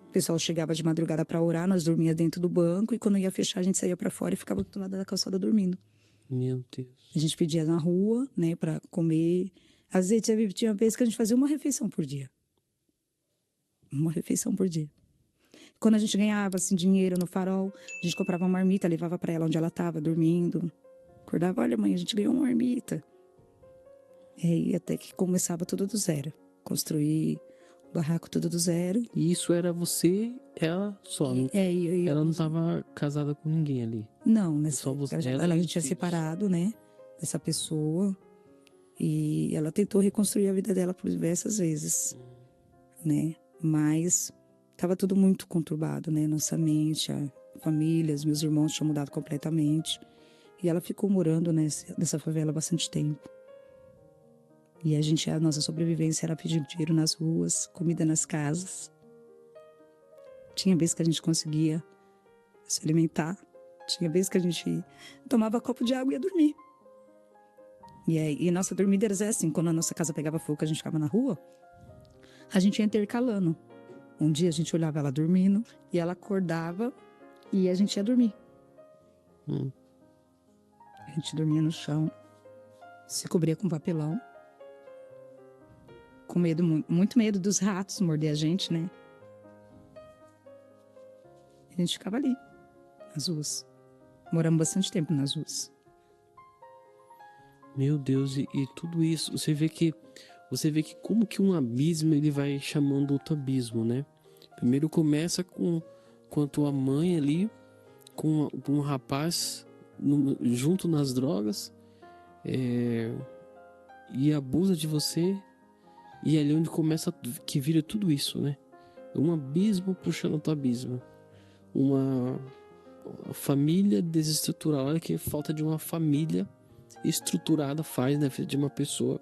O pessoal chegava de madrugada para orar, nós dormia dentro do banco. E quando ia fechar, a gente saía para fora e ficava do lado da calçada dormindo. Meu Deus. A gente pedia na rua, né, para comer. Às vezes tinha vez que a gente fazia uma refeição por dia. Uma refeição por dia. Quando a gente ganhava, assim, dinheiro no farol, a gente comprava uma marmita, levava para ela onde ela estava, dormindo. Acordava, olha, mãe, a gente ganhou uma marmita. E até que começava tudo do zero. Construir o barraco tudo do zero. E isso era você, ela só? Ela não estava casada com ninguém ali? Não, né? Só você, ela tinha separado, né? Dessa pessoa. E ela tentou reconstruir a vida dela por diversas vezes, né? Mas estava tudo muito conturbado, né? Nossa mente, a família, os meus irmãos tinham mudado completamente. E ela ficou morando nessa favela há bastante tempo. E a nossa sobrevivência era pedir dinheiro nas ruas, comida nas casas. Tinha vezes que a gente conseguia se alimentar. Tinha vezes que a gente tomava copo de água e ia dormir. E nossa dormida era assim, quando a nossa casa pegava fogo, a gente ficava na rua, a gente ia intercalando. Um dia a gente olhava ela dormindo e ela acordava e a gente ia dormir. A gente dormia no chão, se cobria com papelão, com medo, muito medo dos ratos morder a gente, né? A gente ficava ali, nas ruas. Moramos bastante tempo nas ruas. Meu Deus, e tudo isso, você vê que como que um abismo ele vai chamando outro abismo, né? Primeiro começa com a tua mãe ali, com um rapaz junto nas drogas, e abusa de você, e é ali onde começa que vira tudo isso, né? Um abismo puxando outro abismo. Uma família desestruturada. Olha que falta de uma família estruturada faz na vida de uma pessoa,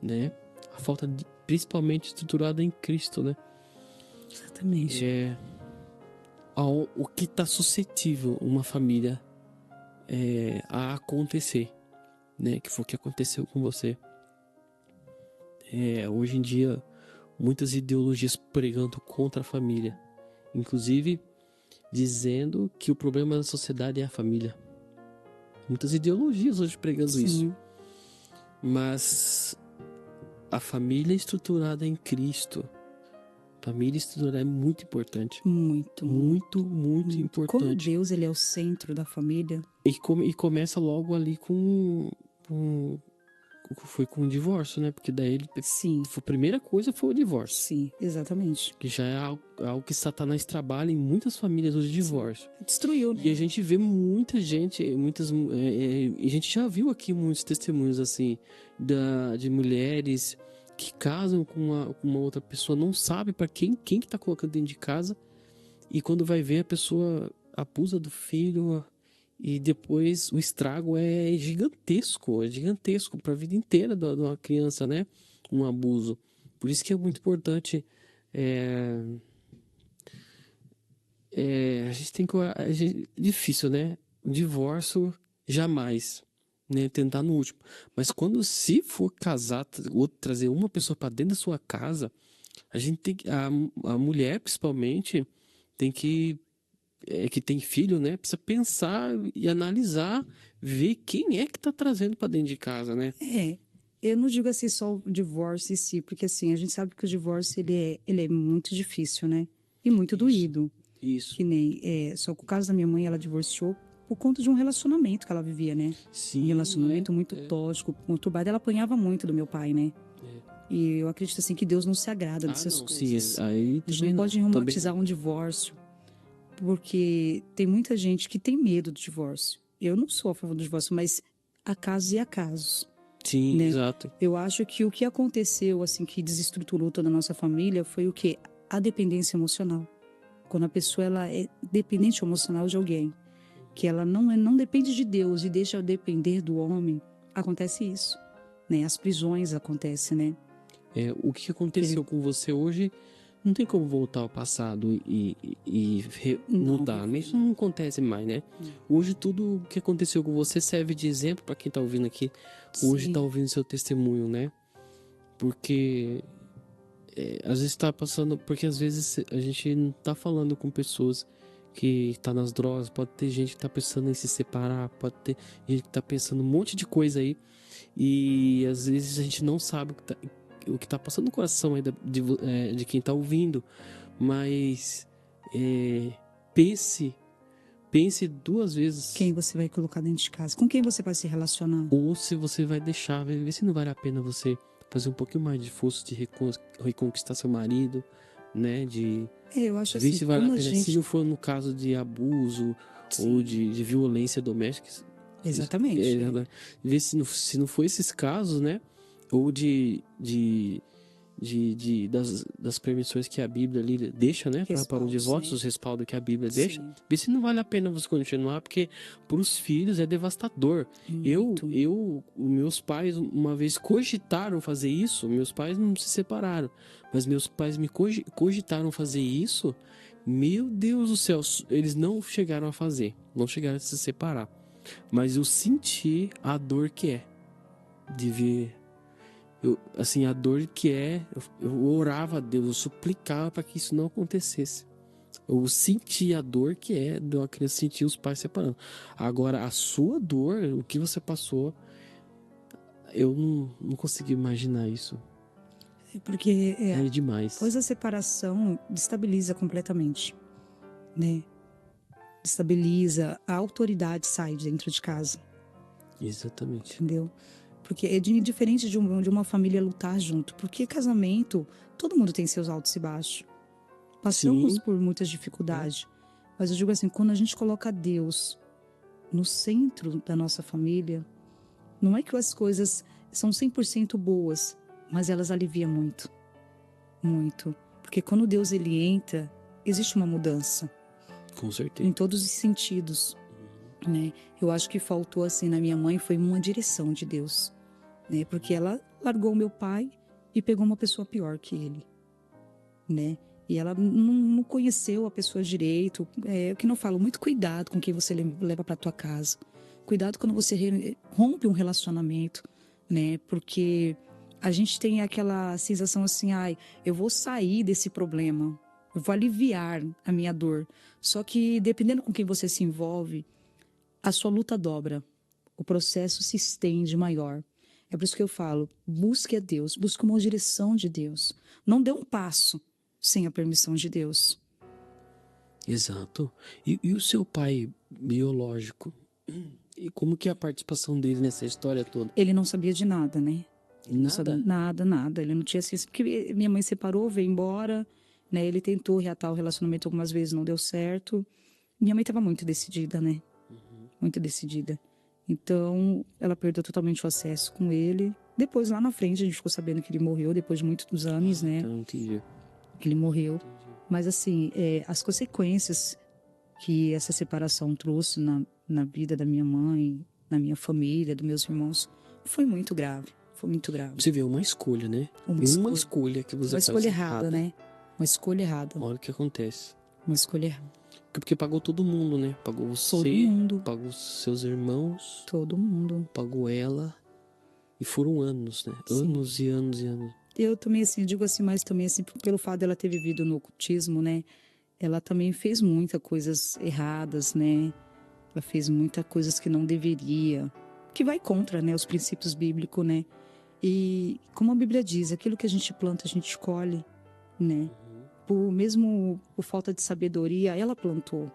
né? A falta principalmente estruturada em Cristo, né? Exatamente. O que está suscetível uma família a acontecer, né? Que foi o que aconteceu com você. Hoje em dia, muitas ideologias pregando contra a família, inclusive dizendo que o problema da sociedade é a família. Muitas ideologias hoje pregando Sim. isso. Mas a família estruturada em Cristo, família estruturada é muito importante. Muito. Muito importante. Como Deus, ele é o centro da família. E começa logo ali foi com o divórcio, né? Porque daí Sim. a primeira coisa foi o divórcio. Sim, exatamente. Que já é algo que Satanás trabalha em muitas famílias hoje, divórcio. Destruiu, né? E a gente vê muita gente, a gente já viu aqui muitos testemunhos assim, de mulheres que casam com uma outra pessoa, não sabe para quem que tá colocando dentro de casa, e quando vai ver a pessoa abusa do filho, e depois o estrago é gigantesco para a vida inteira de uma criança, né? Um abuso. Por isso que é muito importante a gente tem que. Difícil, né? Divórcio, jamais. Né? Tentar no último. Mas se for casar, ou trazer uma pessoa para dentro da sua casa, a gente tem que. A mulher, principalmente, tem que. Que tem filho, né? Precisa pensar e analisar, ver quem é que tá trazendo para dentro de casa, né? Eu não digo assim só o divórcio em si, porque assim, a gente sabe que o divórcio ele é muito difícil, né? E muito doído. Isso. Que nem, só que o caso da minha mãe, ela divorciou por conta de um relacionamento que ela vivia, né? Sim. Um relacionamento muito tóxico, conturbado. Ela apanhava muito do meu pai, né? E eu acredito assim que Deus não se agrada dessas coisas. Sim, aí a gente não pode romantizar um divórcio, porque tem muita gente que tem medo do divórcio. Eu não sou a favor do divórcio, mas há casos e há casos. Sim, né? exato. Eu acho que o que aconteceu, assim, que desestruturou toda a nossa família foi o quê? A dependência emocional. Quando a pessoa ela é dependente emocional de alguém, que ela não depende de Deus e deixa depender do homem, acontece isso, né? As prisões acontecem, né? O que aconteceu com você hoje não tem como voltar ao passado e mudar. Isso não acontece mais, né? Hoje tudo o que aconteceu com você serve de exemplo para quem tá ouvindo aqui. Hoje tá ouvindo seu testemunho, né? Porque às vezes tá passando, porque às vezes a gente não tá falando com pessoas que tá nas drogas, pode ter gente que tá pensando em se separar, pode ter gente que tá pensando um monte de coisa aí, e às vezes a gente não sabe o que tá passando no coração aí de quem tá ouvindo, mas pense duas vezes quem você vai colocar dentro de casa, com quem você vai se relacionar, ou se você vai deixar, ver se não vale a pena você fazer um pouquinho mais de esforço de reconquistar seu marido, né? Eu acho ver assim, se vale a pena. Se não for no caso de abuso ou de violência doméstica. Exatamente. Ver se não for esses casos, né? Ou das permissões que a Bíblia ali deixa, né? Para o divórcio, os respaldos que a Bíblia deixa. Vê se não vale a pena você continuar, porque para os filhos é devastador. Meus pais uma vez cogitaram fazer isso, meus pais não se separaram, mas meus pais me cogitaram fazer isso. Meu Deus do céu, eles não chegaram a fazer, não chegaram a se separar. Mas eu senti a dor que é de ver. A dor que eu orava a Deus, eu suplicava para que isso não acontecesse. Eu senti a dor que é de uma criança sentir os pais separando. Agora, a sua dor, o que você passou, eu não consigo imaginar isso. Porque é demais. Pois a separação destabiliza completamente, né? Destabiliza, a autoridade sai de dentro de casa. Exatamente. Entendeu? Porque é diferente de uma família lutar junto. Porque casamento, todo mundo tem seus altos e baixos. Passamos Sim. por muitas dificuldades. Mas eu digo assim, quando a gente coloca Deus no centro da nossa família, não é que as coisas são 100% boas, mas elas aliviam muito. Muito. Porque quando Deus ele entra, existe uma mudança. Com certeza. Em todos os sentidos. Né? Eu acho que faltou assim na minha mãe foi uma direção de Deus, né? Porque ela largou meu pai e pegou uma pessoa pior que ele, né? E ela não conheceu a pessoa direito. É o que não falo, muito cuidado com quem você leva para tua casa. Cuidado quando você rompe um relacionamento, né? Porque a gente tem aquela sensação assim, ai, eu vou sair desse problema, eu vou aliviar a minha dor. Só que dependendo com quem você se envolve, a sua luta dobra, o processo se estende maior. É por isso que eu falo, busque a Deus, busque uma direção de Deus. Não dê um passo sem a permissão de Deus. Exato. E o seu pai biológico? E como que é a participação dele nessa história toda? Ele não sabia de nada, né? Ele não Nada? sabia nada. Ele não tinha ciência, porque minha mãe separou, veio embora, né? Ele tentou reatar o relacionamento algumas vezes, não deu certo. Minha mãe estava muito decidida, né? Muito decidida. Então, ela perdeu totalmente o acesso com ele. Depois, lá na frente, a gente ficou sabendo que ele morreu, depois de muitos anos, né? Então, entendi. Ele morreu. Mas, assim, as consequências que essa separação trouxe na vida da minha mãe, na minha família, dos meus irmãos, foi muito grave. Foi muito grave. Você vê uma escolha, né? Uma escolha que você Uma faz escolha errada, né? Uma escolha errada. Olha o que acontece. Uma escolha errada. Porque pagou todo mundo, né? Pagou você, Todo mundo. pagou seus irmãos, Todo mundo. pagou ela. E foram anos, né? Sim. Anos e anos e anos. Eu também, assim, digo assim, mas também, assim, pelo fato dela ter vivido no ocultismo, né? Ela também fez muitas coisas erradas, né? Ela fez muitas coisas que não deveria, que vai contra, né, os princípios bíblicos, né? E como a Bíblia diz, aquilo que a gente planta, a gente colhe, né? Mesmo por falta de sabedoria, ela plantou,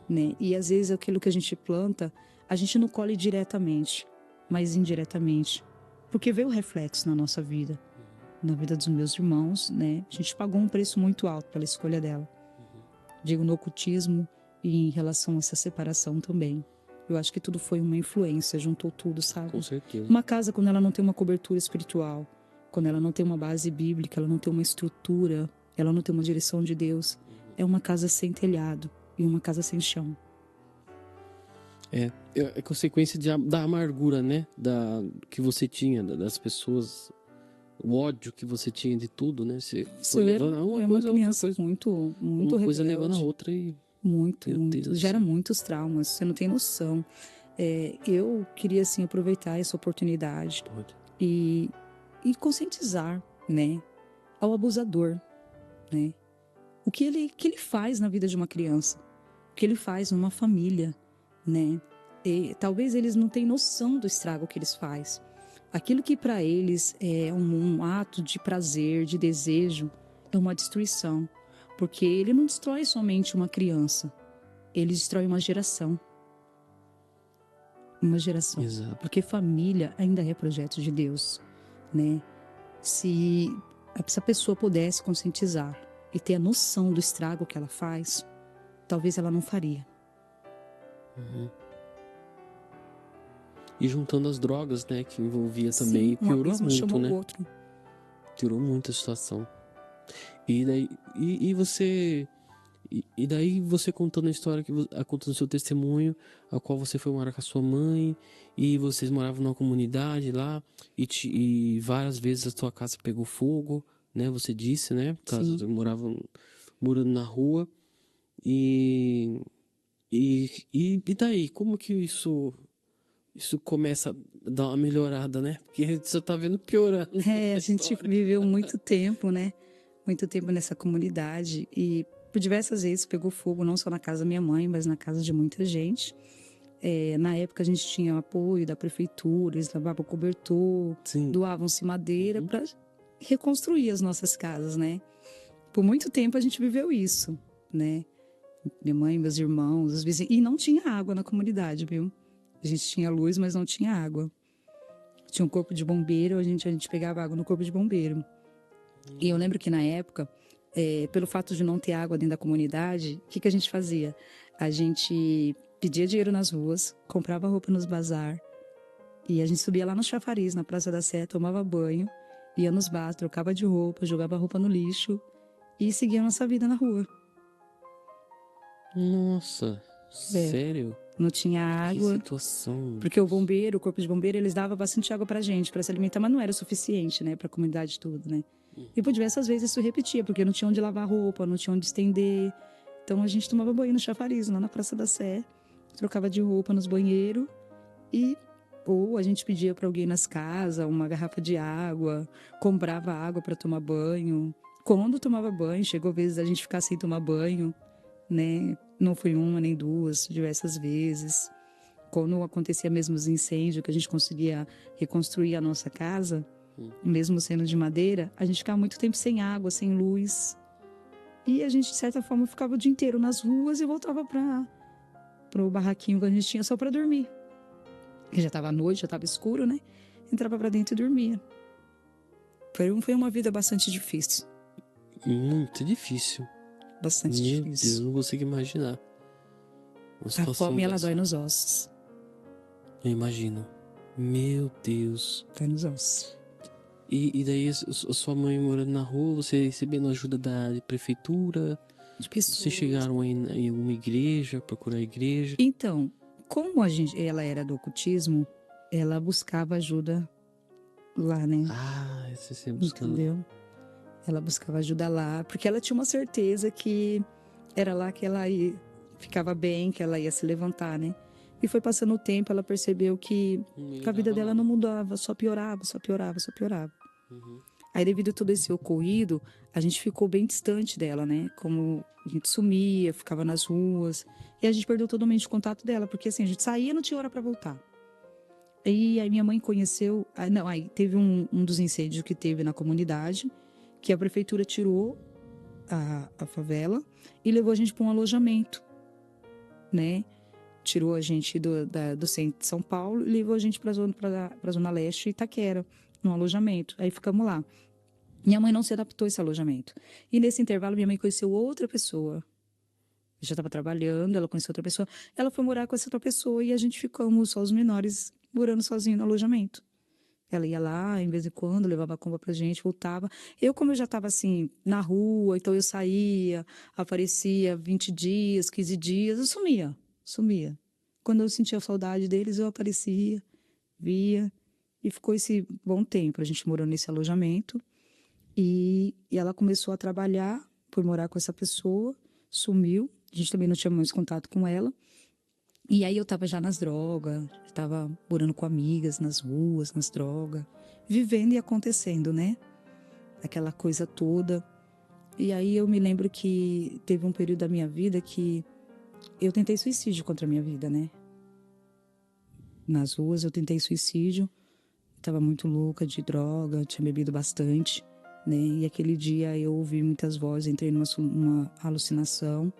né? E às vezes aquilo que a gente planta, a gente não colhe diretamente, mas indiretamente, porque veio o reflexo na nossa vida, na vida dos meus irmãos, né? A gente pagou um preço muito alto pela escolha dela. Digo, no ocultismo e em relação a essa separação também. Eu acho que tudo foi uma influência, juntou tudo, sabe? Com certeza. Uma casa, quando ela não tem uma cobertura espiritual, quando ela não tem uma base bíblica, ela não tem uma estrutura, ela não tem uma direção de Deus, é uma casa sem telhado e uma casa sem chão. É consequência da amargura, né? Que você tinha, das pessoas, o ódio que você tinha de tudo, né? Você foi levando uma criança muito uma coisa rebelde. levando a outra e... Muito. Gera céu. muitos traumas, você não tem noção. Eu queria, assim, aproveitar essa oportunidade e conscientizar, né, ao abusador, né, o que ele faz na vida de uma criança, o que ele faz numa família, né, e talvez eles não tenham noção do estrago que eles fazem. Aquilo que para eles é um ato de prazer, de desejo, é uma destruição. Porque ele não destrói somente uma criança, ele destrói uma geração. Uma geração. Exato. Porque família ainda é projeto de Deus, né? Se essa pessoa pudesse conscientizar e ter a noção do estrago que ela faz, talvez ela não faria. E juntando as drogas, né, que envolvia também, piorou muito, né? Outro. Piorou muito a situação. E daí você contando a história, contando o seu testemunho, a qual você foi morar com a sua mãe, e vocês moravam numa comunidade lá, e várias vezes a sua casa pegou fogo, né? Você disse, né? Caso moravam morando na rua. E daí, como que isso começa a dar uma melhorada, né? Porque você tá vendo piorando. A gente viveu muito tempo, né? Muito tempo nessa comunidade e por diversas vezes pegou fogo, não só na casa da minha mãe, mas na casa de muita gente. Na época a gente tinha apoio da prefeitura, eles lavavam cobertor, doavam-se madeira para reconstruir as nossas casas, né? Por muito tempo a gente viveu isso, né? Minha mãe, meus irmãos, os vizinhos. E não tinha água na comunidade, viu? A gente tinha luz, mas não tinha água. Tinha um corpo de bombeiro, a gente pegava água no corpo de bombeiro. E eu lembro que na época, pelo fato de não ter água dentro da comunidade, o que a gente fazia? A gente pedia dinheiro nas ruas, comprava roupa nos bazar, e a gente subia lá no chafariz, na Praça da Sé, tomava banho, ia nos bar, trocava de roupa, jogava roupa no lixo e seguia a nossa vida na rua. Nossa, sério? Não tinha Que água, situação. porque o corpo de bombeiro, eles davam bastante água pra gente, pra se alimentar, mas não era o suficiente, né, pra comunidade toda, né? E por diversas vezes isso repetia, porque não tinha onde lavar roupa, não tinha onde estender. Então a gente tomava banho no chafariz, lá na Praça da Sé, trocava de roupa nos banheiros ou a gente pedia para alguém nas casas uma garrafa de água, comprava água para tomar banho. Quando tomava banho, chegou vezes a gente ficar sem tomar banho, né? Não foi uma nem duas, diversas vezes. Quando acontecia mesmo os incêndios, que a gente conseguia reconstruir a nossa casa, mesmo sendo de madeira, a gente ficava muito tempo sem água, sem luz. E a gente, de certa forma, ficava o dia inteiro nas ruas e voltava para o barraquinho que a gente tinha só para dormir. Já estava à noite, já estava escuro, né? Entrava para dentro e dormia. Foi uma vida bastante difícil. Muito difícil. Bastante Meu difícil. Deus, não consigo imaginar. A fome, ela dói nos ossos. Eu imagino. Meu Deus. Dói nos ossos. E daí a sua mãe morando na rua, você recebendo ajuda da prefeitura? De pessoas. Vocês chegaram em uma igreja, procurar a igreja? Então, como ela era do ocultismo, ela buscava ajuda lá, né? Ah, você sempre buscando. Entendeu? Ela buscava ajuda lá, porque ela tinha uma certeza que era lá que ficava bem, que ela ia se levantar, né? E foi passando o tempo, ela percebeu que a vida dela não mudava, só piorava, só piorava, só piorava. Uhum. Aí, devido a todo esse ocorrido, a gente ficou bem distante dela, né? Como a gente sumia, ficava nas ruas. E a gente perdeu totalmente o contato dela, porque assim, a gente saía e não tinha hora para voltar. E aí minha mãe conheceu... Aí teve um dos incêndios que teve na comunidade, que a prefeitura tirou a favela e levou a gente para um alojamento, né? Tirou a gente do centro de São Paulo e levou a gente para a Zona Leste, Itaquera, num alojamento. Aí ficamos lá. Minha mãe não se adaptou a esse alojamento. E nesse intervalo, minha mãe conheceu outra pessoa. Eu já estava trabalhando, ela conheceu outra pessoa. Ela foi morar com essa outra pessoa e a gente ficamos, só os menores, morando sozinho no alojamento. Ela ia lá, em vez em quando, levava a compra pra gente, voltava. Como eu já estava assim, na rua, então eu saía, aparecia 20 dias, 15 dias, eu sumia. Quando eu sentia saudade deles, eu aparecia, via. E ficou esse bom tempo, a gente morando nesse alojamento. E ela começou a trabalhar, foi morar com essa pessoa, sumiu. A gente também não tinha mais contato com ela. E aí eu tava já nas drogas, tava morando com amigas nas ruas, nas drogas, vivendo e acontecendo, né? Aquela coisa toda. E aí eu me lembro que teve um período da minha vida que eu tentei suicídio contra a minha vida, né? Nas ruas eu tentei suicídio, tava muito louca de droga, tinha bebido bastante, né? E aquele dia eu ouvi muitas vozes, entrei numa alucinação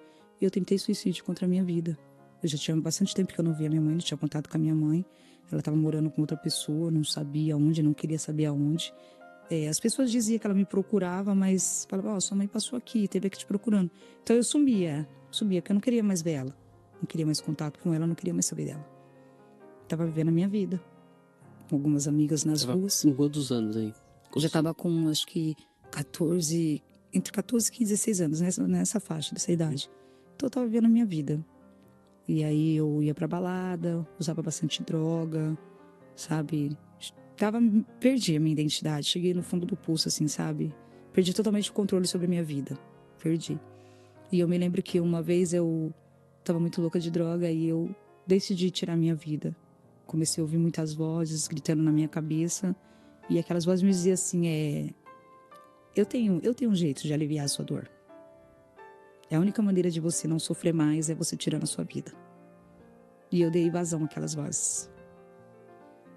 e eu tentei suicídio contra a minha vida. Eu já tinha bastante tempo que eu não via minha mãe, não tinha contato com a minha mãe. Ela estava morando com outra pessoa, não sabia onde, não queria saber aonde. As pessoas diziam que ela me procurava, mas falavam, sua mãe passou aqui, esteve aqui te procurando. Então eu sumia, porque eu não queria mais ver ela. Não queria mais contato com ela, não queria mais saber dela. Estava vivendo a minha vida. Com algumas amigas nas ruas. Com quantos anos aí? Eu já estava com, acho que, entre 14 e 15, 16 anos, nessa faixa, dessa idade. Então eu estava vivendo a minha vida. E aí eu ia pra balada, usava bastante droga, sabe? Perdi a minha identidade, cheguei no fundo do poço, assim, sabe? Perdi totalmente o controle sobre a minha vida, perdi. E eu me lembro que uma vez eu tava muito louca de droga e eu decidi tirar minha vida. Comecei a ouvir muitas vozes gritando na minha cabeça e aquelas vozes me diziam assim, eu tenho um jeito de aliviar a sua dor. A única maneira de você não sofrer mais é você tirando a sua vida. E eu dei vazão àquelas vozes.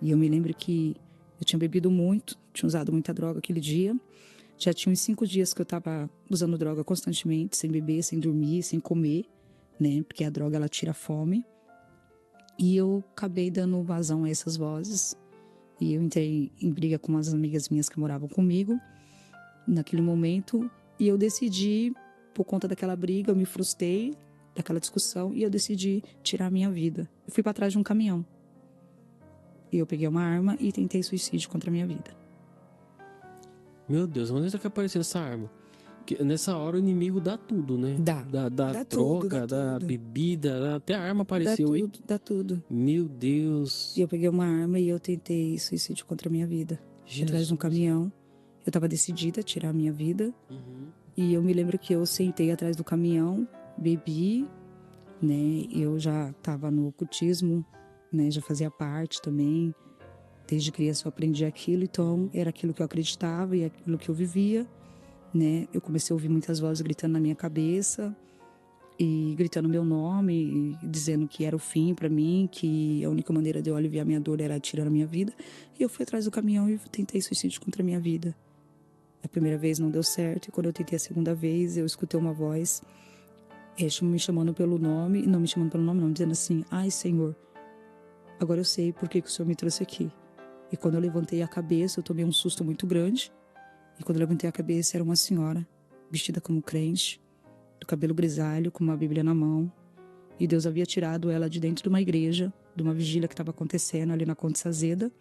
E eu me lembro que eu tinha bebido muito, tinha usado muita droga aquele dia. Já tinha uns 5 dias que eu estava usando droga constantemente, sem beber, sem dormir, sem comer, né? Porque a droga, ela tira a fome. E eu acabei dando vazão a essas vozes. E eu entrei em briga com umas amigas minhas que moravam comigo naquele momento. E eu decidi, por conta daquela briga, eu me frustrei daquela discussão e eu decidi tirar a minha vida. Eu fui para trás de um caminhão. E eu peguei uma arma e tentei suicídio contra a minha vida. Meu Deus, onde é que apareceu essa arma? Porque nessa hora o inimigo dá tudo, né? Dá Dá tudo, droga, dá dá tudo. bebida, até a arma apareceu aí. Dá tudo. Meu Deus. E eu peguei uma arma e eu tentei suicídio contra a minha vida. Atrás de um caminhão. Eu tava decidida a tirar a minha vida. E eu me lembro que eu sentei atrás do caminhão, bebi, né? Eu já tava no ocultismo, né? Já fazia parte também. Desde criança eu aprendi aquilo, então era aquilo que eu acreditava e aquilo que eu vivia, né? Eu comecei a ouvir muitas vozes gritando na minha cabeça e gritando meu nome, e dizendo que era o fim para mim, que a única maneira de eu aliviar minha dor era tirando a minha vida. E eu fui atrás do caminhão e tentei suicídio contra a minha vida. A primeira vez não deu certo, e quando eu tentei a segunda vez, eu escutei uma voz me chamando pelo nome, não me chamando pelo nome não, dizendo assim: ai Senhor, agora eu sei por que o Senhor me trouxe aqui. E quando eu levantei a cabeça, eu tomei um susto muito grande. E quando eu levantei a cabeça, era uma senhora, vestida como crente, do cabelo grisalho, com uma Bíblia na mão. E Deus havia tirado ela de dentro de uma igreja, de uma vigília que estava acontecendo ali na Conde Sazeda.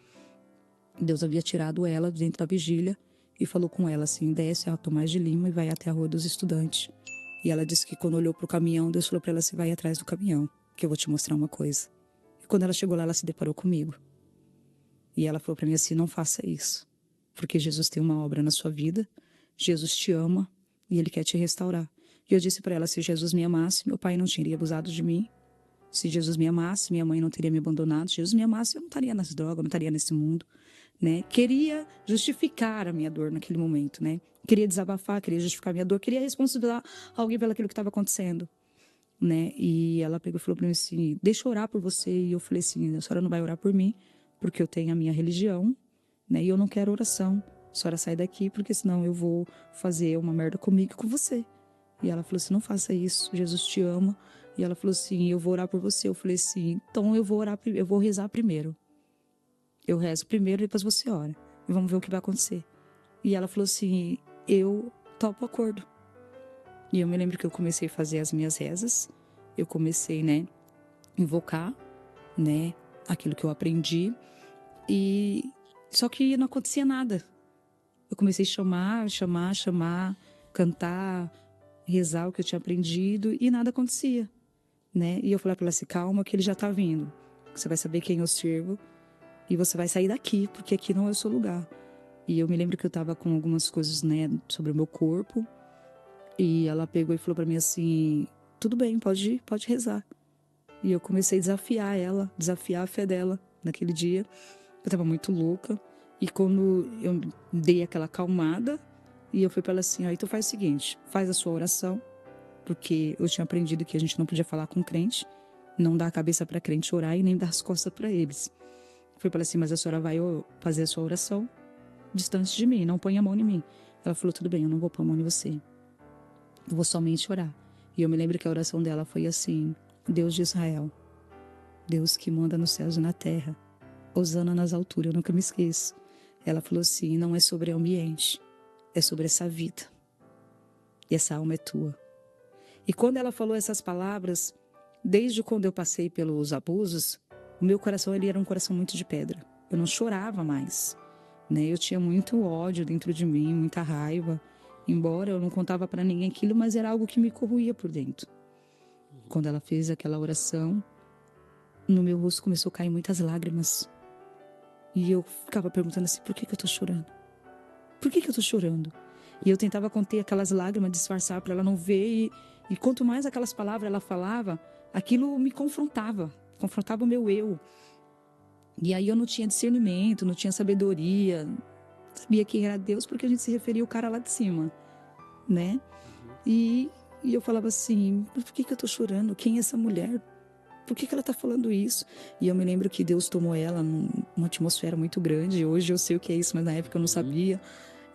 Deus havia tirado ela de dentro da vigília e falou com ela assim: desce a Tomás de Lima e vai até a Rua dos Estudantes. E ela disse que quando olhou para o caminhão, Deus falou para ela: você vai atrás do caminhão, que eu vou te mostrar uma coisa. E quando ela chegou lá, ela se deparou comigo. E ela falou para mim assim: não faça isso, porque Jesus tem uma obra na sua vida, Jesus te ama e Ele quer te restaurar. E eu disse para ela: se Jesus me amasse, meu pai não teria abusado de mim. Se Jesus me amasse, minha mãe não teria me abandonado. Se Jesus me amasse, eu não estaria nas drogas, eu não estaria nesse mundo, né? Queria justificar a minha dor naquele momento, né? Queria desabafar, queria justificar a minha dor, queria responsabilizar alguém pelo aquilo que estava acontecendo, né? E ela pegou e falou para mim assim: deixa eu orar por você. E eu falei assim: a senhora não vai orar por mim, porque eu tenho a minha religião, né? E eu não quero oração. A senhora sai daqui, porque senão eu vou fazer uma merda comigo e com você. E ela falou assim: não faça isso, Jesus te ama. E ela falou assim: eu vou orar por você. Eu falei assim: então eu vou rezar primeiro. Eu rezo primeiro, depois você ora. E vamos ver o que vai acontecer. E ela falou assim: eu topo o acordo. E eu me lembro que eu comecei a fazer as minhas rezas. Eu comecei, né, invocar, né, aquilo que eu aprendi. E só que não acontecia nada. Eu comecei a chamar, cantar, rezar o que eu tinha aprendido e nada acontecia, né? E eu falei para ela assim: calma, que ele já tá vindo. Você vai saber quem eu sirvo e você vai sair daqui, porque aqui não é o seu lugar. E eu me lembro que eu tava com algumas coisas, né, sobre o meu corpo. E ela pegou e falou para mim assim: tudo bem, pode rezar. E eu comecei a desafiar ela, desafiar a fé dela naquele dia. Eu tava muito louca. E quando eu dei aquela acalmada, e eu fui para ela assim: então faz o seguinte, faz a sua oração, porque eu tinha aprendido que a gente não podia falar com crente, não dar a cabeça para crente orar e nem dar as costas para eles. Fui para ela assim: mas a senhora vai fazer a sua oração distante de mim, não põe a mão em mim. Ela falou: tudo bem, eu não vou pôr a mão em você, eu vou somente orar. E eu me lembro que a oração dela foi assim: Deus de Israel, Deus que manda nos céus e na terra, hosana nas alturas, eu nunca me esqueço. Ela falou assim: não é sobre o ambiente, é sobre essa vida. E essa alma é tua. E quando ela falou essas palavras, desde quando eu passei pelos abusos, o meu coração ele era um coração muito de pedra. Eu não chorava mais, né? Eu tinha muito ódio dentro de mim, muita raiva. Embora eu não contava para ninguém aquilo, mas era algo que me corroía por dentro. Quando ela fez aquela oração, no meu rosto começou a cair muitas lágrimas. E eu ficava perguntando assim: por que eu tô chorando? Por que eu tô chorando? E eu tentava conter aquelas lágrimas, disfarçar para ela não ver. E quanto mais aquelas palavras ela falava, aquilo me confrontava o meu eu. E aí eu não tinha discernimento, não tinha sabedoria, sabia quem era Deus, porque a gente se referia ao cara lá de cima, né? E eu falava assim: por que eu tô chorando? Quem é essa mulher? Por que ela tá falando isso? E eu me lembro que Deus tomou ela numa atmosfera muito grande. Hoje eu sei o que é isso, mas na época eu não sabia.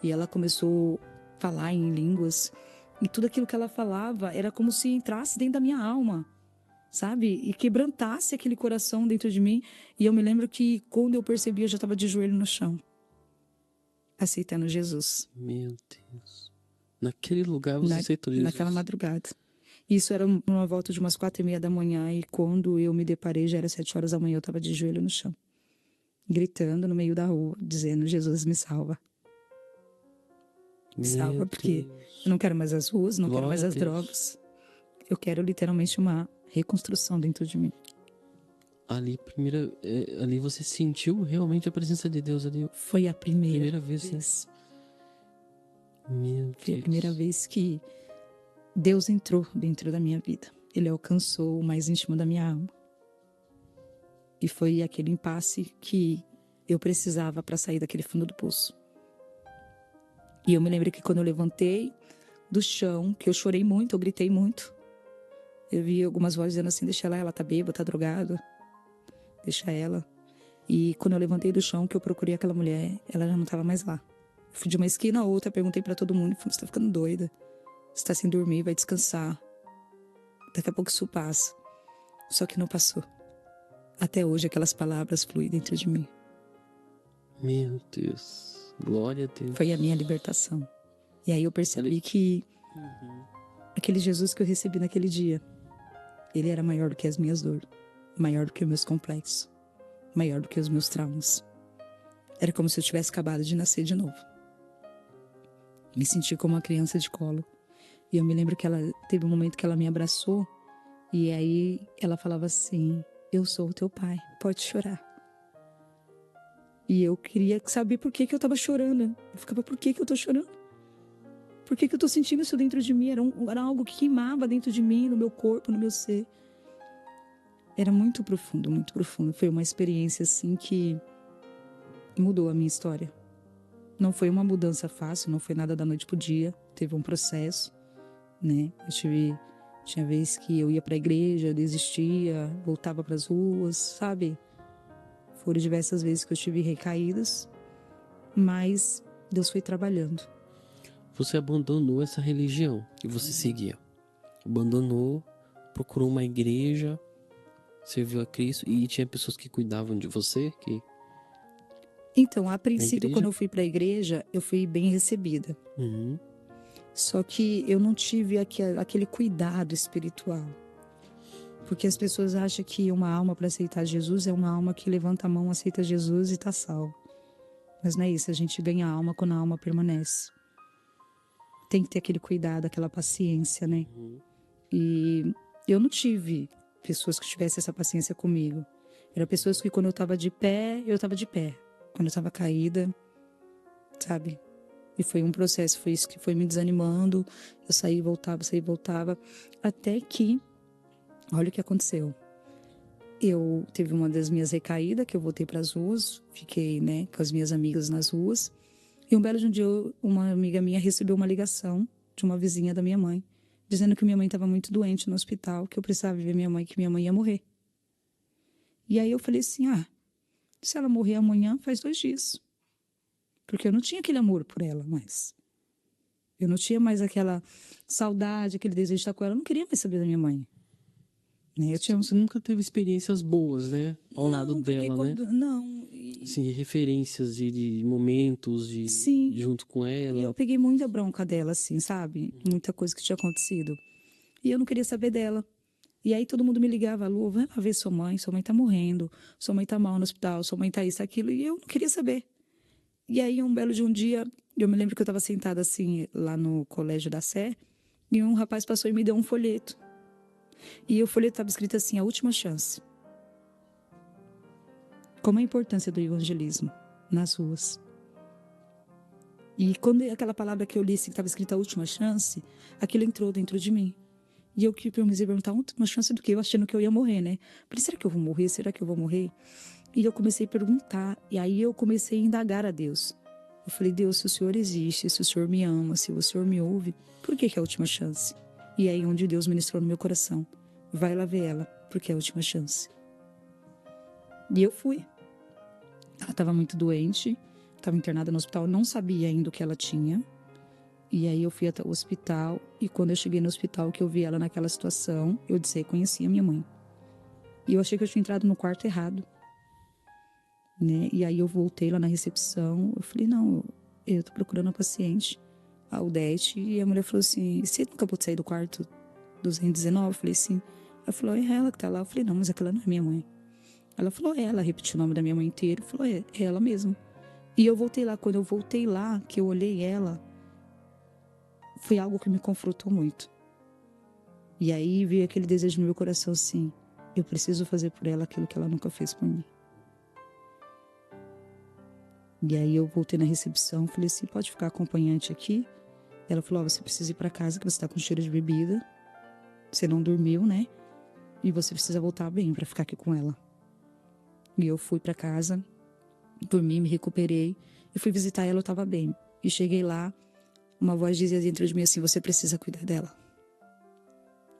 E ela começou a falar em línguas. E tudo aquilo que ela falava era como se entrasse dentro da minha alma, sabe? E quebrantasse aquele coração dentro de mim. E eu me lembro que quando eu percebi, eu já estava de joelho no chão, aceitando Jesus. Meu Deus. Naquele lugar você aceitou Jesus. Naquela madrugada. Isso era uma volta de umas 4:30 da manhã. E quando eu me deparei, já era 7 horas da manhã, eu estava de joelho no chão, gritando no meio da rua, dizendo: Jesus, me salva. Me salva, porque eu não quero mais as ruas, não quero mais as drogas. Eu quero literalmente uma reconstrução dentro de mim. Ali você sentiu realmente a presença de Deus ali? Foi a primeira vez. Né? Meu Deus. Foi a primeira vez que Deus entrou dentro da minha vida. Ele alcançou o mais íntimo da minha alma. E foi aquele impasse que eu precisava para sair daquele fundo do poço. E eu me lembro que quando eu levantei do chão, que eu chorei muito, eu gritei muito. Eu vi algumas vozes dizendo assim: deixa ela tá bêbada, tá drogada. Deixa ela. E quando eu levantei do chão, que eu procurei aquela mulher, ela já não estava mais lá. Eu fui de uma esquina a outra, perguntei para todo mundo, falei: você tá ficando doida? Você tá sem dormir, vai descansar. Daqui a pouco isso passa. Só que não passou. Até hoje aquelas palavras fluem dentro de mim. Meu Deus. Glória a Deus. Foi a minha libertação. E aí eu percebi que aquele Jesus que eu recebi naquele dia, ele era maior do que as minhas dores, maior do que os meus complexos, maior do que os meus traumas. Era como se eu tivesse acabado de nascer de novo. Me senti como uma criança de colo. E eu me lembro que ela teve um momento que ela me abraçou, e aí ela falava assim: eu sou o teu pai, pode chorar. E eu queria saber por que eu tava chorando. Eu ficava: por que eu tô chorando? Por que eu tô sentindo isso dentro de mim? Era algo que queimava dentro de mim, no meu corpo, no meu ser. Era muito profundo, muito profundo. Foi uma experiência assim que mudou a minha história. Não foi uma mudança fácil, não foi nada da noite pro dia. Teve um processo, né? Tinha vezes que eu ia pra igreja, desistia, voltava pras ruas, sabe? Foram diversas vezes que eu tive recaídas, mas Deus foi trabalhando. Você abandonou essa religião que você seguia. Abandonou, procurou uma igreja, serviu a Cristo, e tinha pessoas que cuidavam de você? Então, a princípio, quando eu fui para a igreja, eu fui bem recebida. Só que eu não tive aquele cuidado espiritual. Porque as pessoas acham que uma alma para aceitar Jesus é uma alma que levanta a mão, aceita Jesus e está salvo. Mas não é isso, a gente ganha a alma quando a alma permanece. Tem que ter aquele cuidado, aquela paciência, né? E eu não tive pessoas que tivessem essa paciência comigo. Eram pessoas que quando eu estava de pé, eu estava de pé. Quando eu estava caída, sabe? E foi um processo, foi isso que foi me desanimando. Eu saí e voltava. Até que, olha o que aconteceu. Eu teve uma das minhas recaídas, que eu voltei para as ruas. Fiquei, né, com as minhas amigas nas ruas. E um belo de um dia, uma amiga minha recebeu uma ligação de uma vizinha da minha mãe, dizendo que minha mãe estava muito doente no hospital, que eu precisava ver minha mãe, que minha mãe ia morrer. E aí eu falei assim: se ela morrer amanhã, faz 2 dias. Porque eu não tinha aquele amor por ela mais. Eu não tinha mais aquela saudade, aquele desejo de estar com ela. Eu não queria mais saber da minha mãe. Você nunca teve experiências boas, né? Ao lado dela, né? Não. Sim, referências de momentos junto com ela. E eu peguei muita bronca dela, assim, sabe? Muita coisa que tinha acontecido. E eu não queria saber dela. E aí todo mundo me ligava: Lu, vai lá ver sua mãe tá morrendo, sua mãe tá mal no hospital, sua mãe tá isso, aquilo. E eu não queria saber. E aí um belo de um dia, eu me lembro que eu estava sentada assim, lá no colégio da Sé, e um rapaz passou e me deu um folheto. E o folheto estava escrito assim: a última chance. Como a importância do evangelismo nas ruas. E quando aquela palavra que eu li, que estava escrita a última chance, aquilo entrou dentro de mim. E eu comecei a perguntar: última chance do quê? Eu achando que eu ia morrer, né? Falei: será que eu vou morrer? Será que eu vou morrer? E eu comecei a perguntar, e aí eu comecei a indagar a Deus. Eu falei: Deus, se o Senhor existe, se o Senhor me ama, se o Senhor me ouve, por que é a última chance? E aí onde Deus ministrou no meu coração: vai lá ver ela, porque é a última chance. E eu fui. Ela estava muito doente, estava internada no hospital, não sabia ainda o que ela tinha. E aí eu fui até o hospital, e quando eu cheguei no hospital, que eu vi ela naquela situação, eu desreconheci a minha mãe. E eu achei que eu tinha entrado no quarto errado, né? E aí eu voltei lá na recepção, eu falei, não, eu tô procurando a paciente, a Odete, e a mulher falou assim, você nunca pôde sair do quarto 219? Eu falei, sim. Ela falou, é ela que tá lá. Eu falei, não, mas aquela não é minha mãe. Ela falou, é ela, repetiu o nome da minha mãe inteiro, falou, é ela mesmo. E eu voltei lá, quando eu voltei lá, que eu olhei ela, foi algo que me confrontou muito. E aí veio aquele desejo no meu coração assim, eu preciso fazer por ela aquilo que ela nunca fez por mim. E aí eu voltei na recepção, falei assim, pode ficar acompanhante aqui? Ela falou, você precisa ir para casa que você tá com cheiro de bebida, você não dormiu, né? E você precisa voltar bem para ficar aqui com ela. E eu fui para casa, dormi, me recuperei, e fui visitar ela, eu tava bem. E cheguei lá, uma voz dizia dentro de mim assim, você precisa cuidar dela.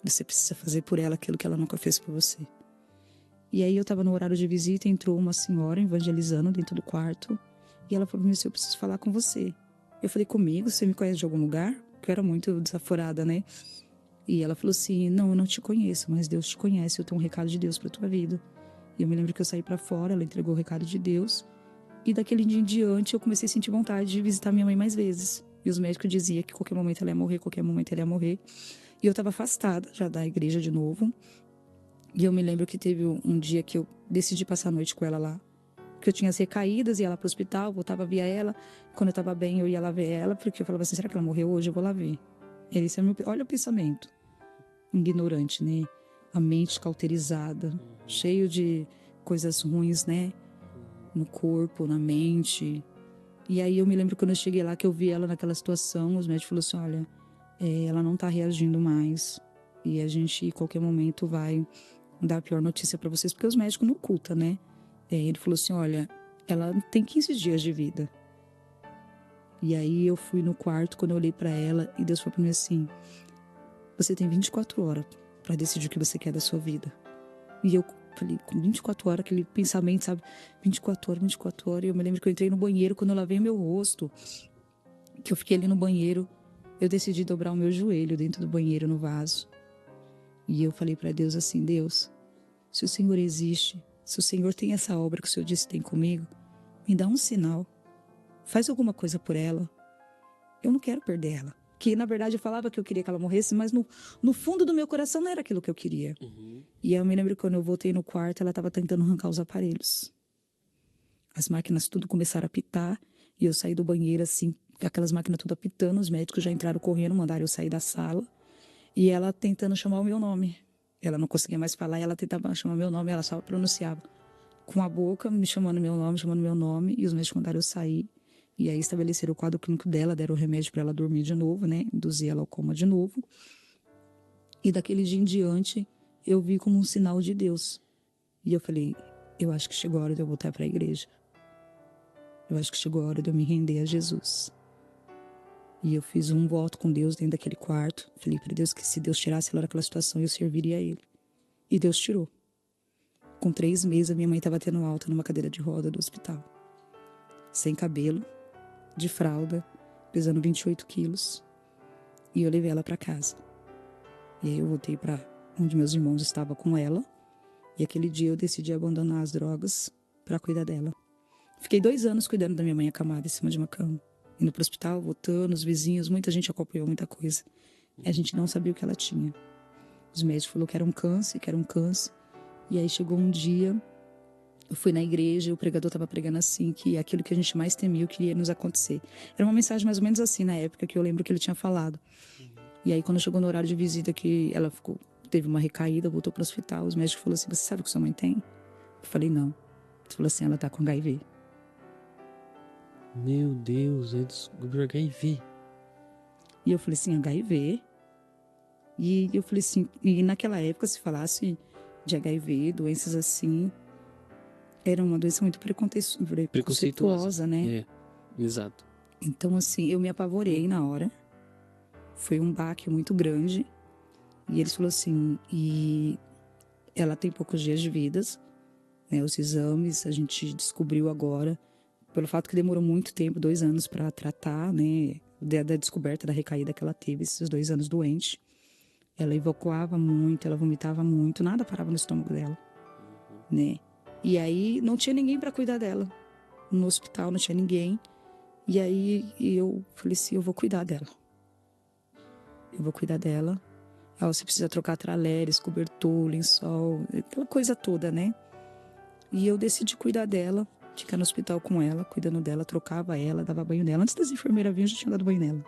Você precisa fazer por ela aquilo que ela nunca fez por você. E aí eu tava no horário de visita, entrou uma senhora evangelizando dentro do quarto. E ela falou pra mim assim, eu preciso falar com você. Eu falei, comigo? Você me conhece de algum lugar? Porque eu era muito desaforada, né? E ela falou assim, não, eu não te conheço, mas Deus te conhece, eu tenho um recado de Deus pra tua vida. E eu me lembro que eu saí pra fora, ela entregou o recado de Deus. E daquele dia em diante eu comecei a sentir vontade de visitar minha mãe mais vezes. E os médicos diziam que qualquer momento ela ia morrer, qualquer momento ela ia morrer. E eu estava afastada já da igreja de novo. E eu me lembro que teve um dia que eu decidi passar a noite com ela lá. Que eu tinha as recaídas, ia lá pro hospital, voltava via ela. Quando eu estava bem, eu ia lá ver ela, porque eu falava assim, será que ela morreu hoje? Eu vou lá ver. Esse é meu... Olha o pensamento. Ignorante, né? A mente cauterizada, cheio de coisas ruins, né? No corpo, na mente. E aí eu me lembro quando eu cheguei lá, que eu vi ela naquela situação, os médicos falaram assim, olha, ela não tá reagindo mais. E a gente, em qualquer momento, vai dar a pior notícia para vocês, porque os médicos não ocultam, né? Ele falou assim, olha, ela tem 15 dias de vida. E aí eu fui no quarto, quando eu olhei para ela, e Deus falou para mim assim, você tem 24 horas para decidir o que você quer da sua vida. E eu falei, com 24 horas, aquele pensamento, sabe? 24 horas, 24 horas. E eu me lembro que eu entrei no banheiro, quando eu lavei meu rosto, que eu fiquei ali no banheiro, eu decidi dobrar o meu joelho dentro do banheiro, no vaso. E eu falei para Deus assim, Deus, se o Senhor existe, se o Senhor tem essa obra que o Senhor disse que tem comigo, me dá um sinal. Faz alguma coisa por ela. Eu não quero perder ela. Que, na verdade, eu falava que eu queria que ela morresse, mas no fundo do meu coração não era aquilo que eu queria. E eu me lembro que quando eu voltei no quarto, ela estava tentando arrancar os aparelhos. As máquinas tudo começaram a apitar, e eu saí do banheiro assim, aquelas máquinas tudo apitando, os médicos já entraram correndo, mandaram eu sair da sala, e ela tentando chamar o meu nome. Ela não conseguia mais falar, e ela tentava chamar meu nome, ela só pronunciava com a boca, me chamando meu nome, e os médicos mandaram eu sair. E aí estabeleceram o quadro clínico dela, deram o remédio para ela dormir de novo, né? Induzir ela ao coma de novo. E daquele dia em diante, eu vi como um sinal de Deus. E eu falei, eu acho que chegou a hora de eu voltar para a igreja. Eu acho que chegou a hora de eu me render a Jesus. E eu fiz um voto com Deus dentro daquele quarto. Falei para Deus que se Deus tirasse ela daquela situação, eu serviria a Ele. E Deus tirou. Com 3 meses, a minha mãe estava tendo alta numa cadeira de roda do hospital. Sem cabelo, de fralda, pesando 28 quilos. E eu levei ela para casa. E aí eu voltei para onde meus irmãos estavam com ela. E aquele dia eu decidi abandonar as drogas para cuidar dela. Fiquei 2 anos cuidando da minha mãe acamada em cima de uma cama. Indo pro hospital, voltando, os vizinhos, muita gente acompanhou muita coisa. E a gente não sabia o que ela tinha. Os médicos falaram que era um câncer, que era um câncer. E aí chegou um dia, eu fui na igreja, o pregador estava pregando assim, que aquilo que a gente mais temia, que iria nos acontecer. Era uma mensagem mais ou menos assim, na época, que eu lembro que ele tinha falado. E aí quando chegou no horário de visita, que ela teve uma recaída, voltou pro hospital, os médicos falaram assim, você sabe o que sua mãe tem? Eu falei, não. Ele falou assim, ela tá com HIV. Meu Deus, ele descobriu HIV. E eu falei assim, HIV? E eu falei assim, e naquela época, se falasse de HIV, doenças assim, era uma doença muito preconceituosa, né? É, exato. Então, assim, eu me apavorei na hora. Foi um baque muito grande. E eles falaram assim, e ela tem poucos dias de vida, né? Os exames, a gente descobriu agora, pelo fato que demorou muito tempo, 2 anos para tratar, né? Da descoberta da recaída que ela teve, esses 2 anos doente. Ela evacuava muito, ela vomitava muito, nada parava no estômago dela. né? E aí não tinha ninguém para cuidar dela. No hospital não tinha ninguém. E aí eu falei assim, eu vou cuidar dela. Eu vou cuidar dela. Ah, você precisa trocar traleres, cobertor, lençol, aquela coisa toda, né? E eu decidi cuidar dela, ficar no hospital com ela, cuidando dela, trocava ela, dava banho nela. Antes das enfermeiras virem, eu já tinha dado banho nela.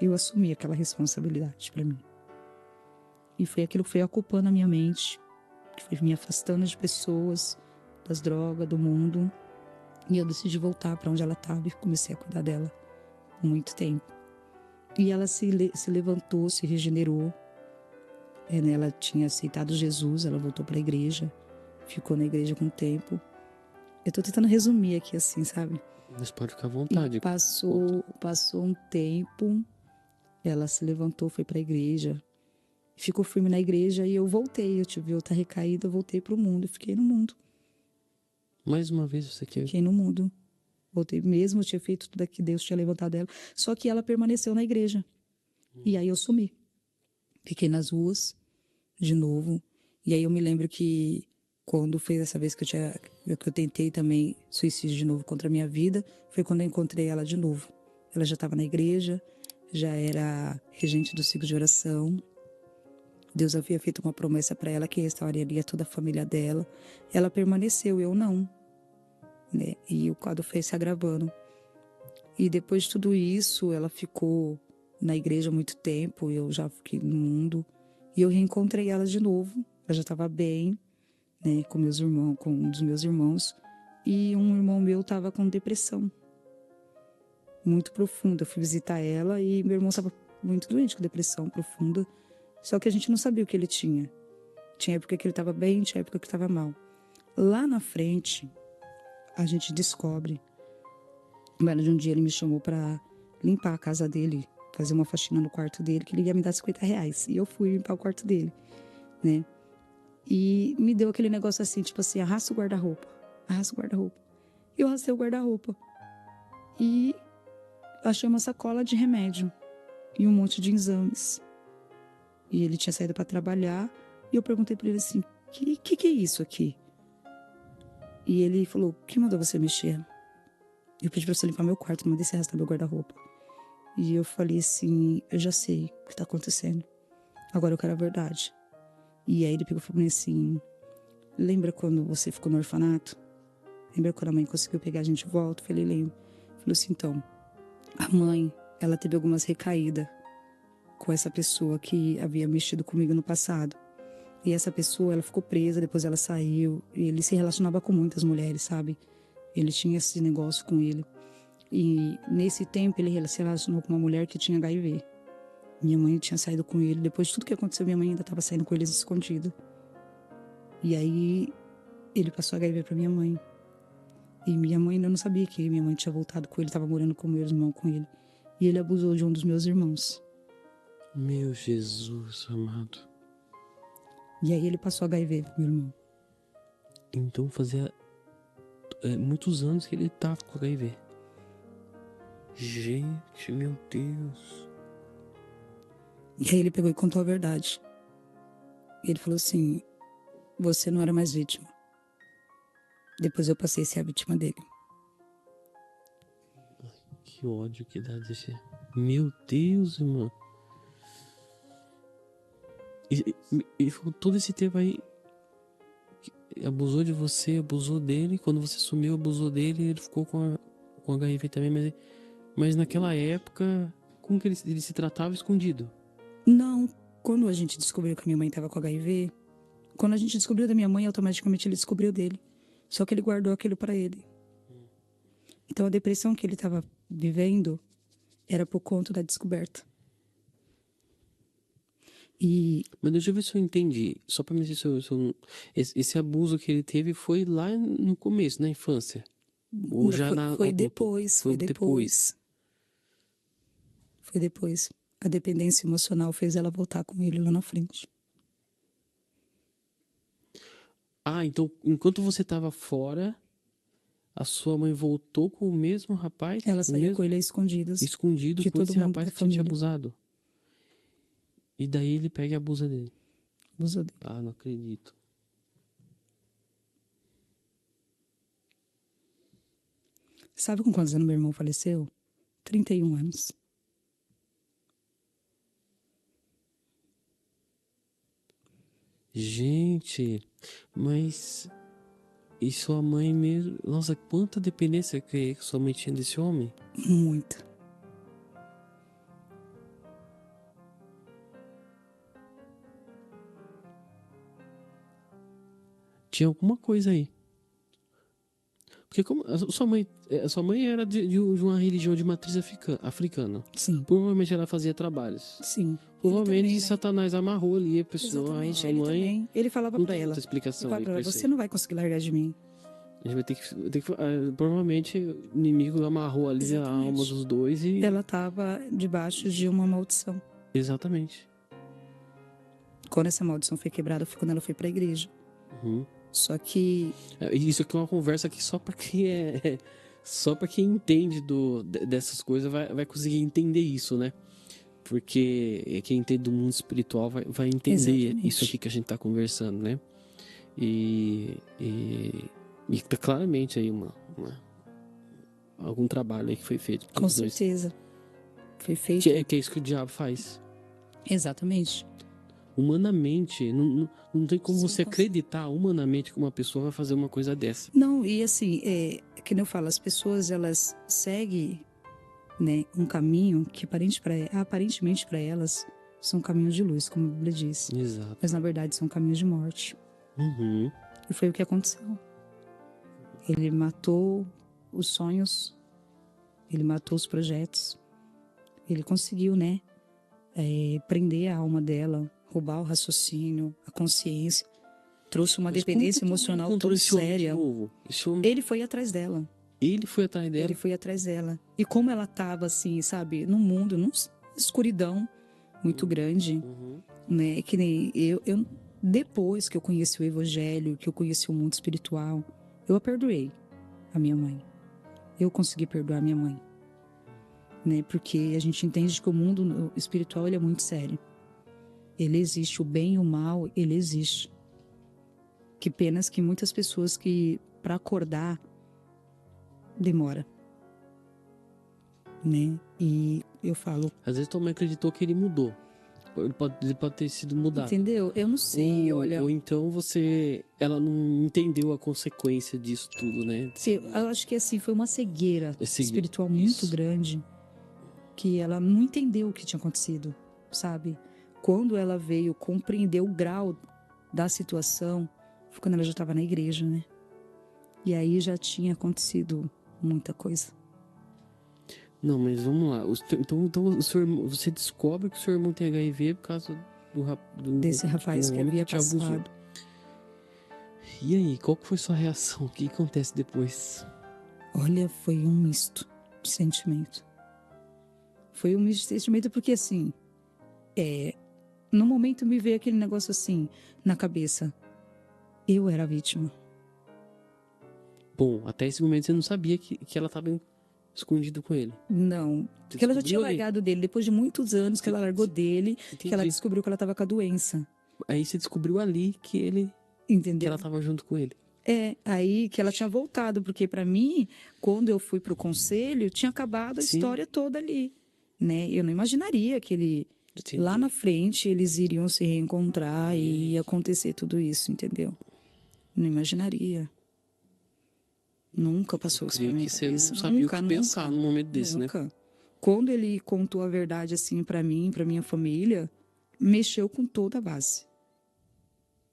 Eu assumi aquela responsabilidade para mim. E foi aquilo que foi ocupando a minha mente, que foi me afastando de pessoas, das drogas, do mundo. E eu decidi voltar para onde ela estava e comecei a cuidar dela por muito tempo. E ela se levantou, se regenerou. Né? Ela tinha aceitado Jesus, ela voltou para a igreja, ficou na igreja com o tempo. Eu tô tentando resumir aqui assim, sabe? Mas pode ficar à vontade. E passou um tempo, ela se levantou, foi para a igreja, ficou firme na igreja e eu voltei. Eu tive outra recaída, eu voltei pro mundo, fiquei no mundo. Mais uma vez você quer... Fiquei no mundo. Voltei mesmo, eu tinha feito tudo que Deus tinha levantado ela. Só que ela permaneceu na igreja. E aí eu sumi. Fiquei nas ruas, de novo. E aí eu me lembro que quando foi essa vez que eu tentei também suicídio de novo contra a minha vida, foi quando eu encontrei ela de novo. Ela já estava na igreja, já era regente do ciclo de oração. Deus havia feito uma promessa para ela que restauraria toda a família dela. Ela permaneceu, eu não. Né? E o quadro foi se agravando. E depois de tudo isso, ela ficou na igreja há muito tempo, eu já fiquei no mundo. E eu reencontrei ela de novo. Ela já estava bem, né, com meus irmãos, com um dos meus irmãos. E um irmão meu estava com depressão muito profunda. Eu fui visitar ela e meu irmão estava muito doente, com depressão profunda. Só que a gente não sabia o que ele tinha. Tinha época que ele estava bem, tinha época que estava mal. Lá na frente, a gente descobre. De um dia ele me chamou para limpar a casa dele, fazer uma faxina no quarto dele, que ele ia me dar R$50. E eu fui limpar o quarto dele, né? E me deu aquele negócio assim, tipo assim, arrasta o guarda-roupa, arrasta o guarda-roupa. Eu arrastei o guarda-roupa e achei uma sacola de remédio e um monte de exames. E ele tinha saído para trabalhar e eu perguntei para ele assim, que é isso aqui? E ele falou, quem mandou você mexer? Eu pedi para você limpar meu quarto, não mandei você arrastar meu guarda-roupa. E eu falei assim, eu já sei o que tá acontecendo. Agora eu quero a verdade. E aí ele pegou e falou assim, lembra quando você ficou no orfanato? Lembra quando a mãe conseguiu pegar a gente de volta? Eu falei, lembro. Falou assim, então, a mãe, ela teve algumas recaídas com essa pessoa que havia mexido comigo no passado. E essa pessoa, ela ficou presa, depois ela saiu. E ele se relacionava com muitas mulheres, sabe? Ele tinha esse negócio com ele. E nesse tempo ele se relacionou com uma mulher que tinha HIV. Minha mãe tinha saído com ele. Depois de tudo que aconteceu, minha mãe ainda estava saindo com eles escondida. E aí ele passou HIV para minha mãe. E minha mãe ainda não sabia que minha mãe tinha voltado com ele, estava morando com meu irmão com ele. E ele abusou de um dos meus irmãos. Meu Jesus amado. E aí ele passou HIV pro meu irmão. Então fazia muitos anos que ele tava com HIV. Gente, meu Deus. E aí ele pegou e contou a verdade. Ele falou assim, você não era mais vítima. Depois eu passei a ser a vítima dele. Que ódio que dá desse... Meu Deus, irmão. E ficou todo esse tempo aí... Abusou de você, abusou dele. Quando você sumiu, abusou dele. Ele ficou com HIV também. Mas naquela época, como que ele se tratava escondido? Não, quando a gente descobriu que a minha mãe estava com HIV, quando a gente descobriu da minha mãe, automaticamente ele descobriu dele. Só que ele guardou aquilo para ele. Então a depressão que ele estava vivendo era por conta da descoberta. Mas deixa eu ver se eu entendi. Só pra me dizer se eu... Esse abuso que ele teve foi lá no começo, na infância? Ou já foi depois. Foi depois. Foi depois. A dependência emocional fez ela voltar com ele lá na frente. Ah, então enquanto você tava fora, a sua mãe voltou com o mesmo rapaz? Ela saiu com ele às escondidas. Escondido de por todo esse mundo rapaz da que tinha te família. abusado. E daí ele pega e abusa dele. Abusou dele. Ah, não acredito. Sabe com quantos anos meu irmão faleceu? 31 anos. Gente, mas... E sua mãe mesmo... Nossa, quanta dependência que sua mãe tinha desse homem. Muito. Tinha alguma coisa aí. Porque como a sua mãe era de uma religião de matriz africana. Sim. Provavelmente ela fazia trabalhos. Sim. Provavelmente também, né? Satanás amarrou ali a pessoa. Exatamente, A ele mãe. também. Ele falava Não pra tem ela. outra explicação aí Ele falava pra pra ela, isso você aí. não vai conseguir largar de mim. A gente vai ter que provavelmente o inimigo amarrou ali a Exatamente. alma dos dois e. Ela estava debaixo de uma maldição. Exatamente. Quando essa maldição foi quebrada, foi quando ela foi pra igreja. Uhum. Só que... Isso aqui é uma conversa que só pra quem só pra quem entende dessas coisas vai conseguir entender isso, né? Porque quem entende do mundo espiritual vai entender Exatamente. isso aqui que a gente tá conversando, né? E tá claramente aí algum trabalho aí que foi feito Com pelos dois. certeza. Foi feito. Que é isso que o diabo faz. Exatamente. Humanamente, não tem como Sim, você acreditar humanamente que uma pessoa vai fazer uma coisa dessa. Não, e assim, que nem eu falo, as pessoas, elas seguem, né, um caminho que aparentemente para elas são caminhos de luz, como a Bíblia diz. Exato. Mas na verdade são caminhos de morte. Uhum. E foi o que aconteceu. Ele matou os sonhos, ele matou os projetos, ele conseguiu, né, prender a alma dela, roubar o raciocínio, a consciência, trouxe uma Mas dependência como que emocional encontrou tão esse homem de séria. novo? Esse homem... Ele foi atrás dela. Ele foi atrás dela? Ele foi atrás dela. E como ela tava assim, sabe, num mundo, numa escuridão muito grande, Uhum. né? Que nem eu, depois que eu conheci o evangelho, que eu conheci o mundo espiritual, eu a perdoei, a minha mãe. Eu consegui perdoar a minha mãe, né? Porque a gente entende que o mundo espiritual ele é muito sério. Ele existe, o bem e o mal, ele existe. Que penas que muitas pessoas que para acordar demora, né? E eu falo, Às vezes tua mãe acreditou que ele mudou. Ele pode ter sido mudado. entendeu? Eu não sei, olha. Ou então ela não entendeu a consequência disso tudo, né? Eu acho que assim foi uma cegueira espiritual muito Isso. grande, que ela não entendeu o que tinha acontecido, sabe? Quando ela veio compreender o grau da situação, foi quando ela já estava na igreja, né? E aí já tinha acontecido muita coisa. Não, mas vamos lá. Então o seu irmão, você descobre que o seu irmão tem HIV por causa Desse rapaz que homem havia te abusou. passado. E aí, qual que foi sua reação? O que acontece depois? Olha, foi um misto de sentimento. Foi um misto de sentimento porque assim, no momento me veio aquele negócio assim na cabeça. Eu era a vítima. Bom, até esse momento você não sabia que ela estava escondida com ele. Não, Você que ela já tinha descobriu ali? largado dele. Depois de muitos anos que ela largou dele, que ela Entendi. descobriu que ela estava com a doença. Aí você descobriu ali que Entendeu? ela estava junto com ele. Aí que ela tinha voltado, porque para mim, quando eu fui pro conselho, tinha acabado a Sim. história toda ali, né? Eu não imaginaria que Entendi. lá na frente eles iriam se reencontrar e ia acontecer tudo isso, entendeu? Não imaginaria. Nunca passou isso Creio pra minha que você cabeça. não sabia Nunca, o que nunca, pensar num momento desse, né? nunca. Quando ele contou a verdade assim pra mim, pra minha família, mexeu com toda a base.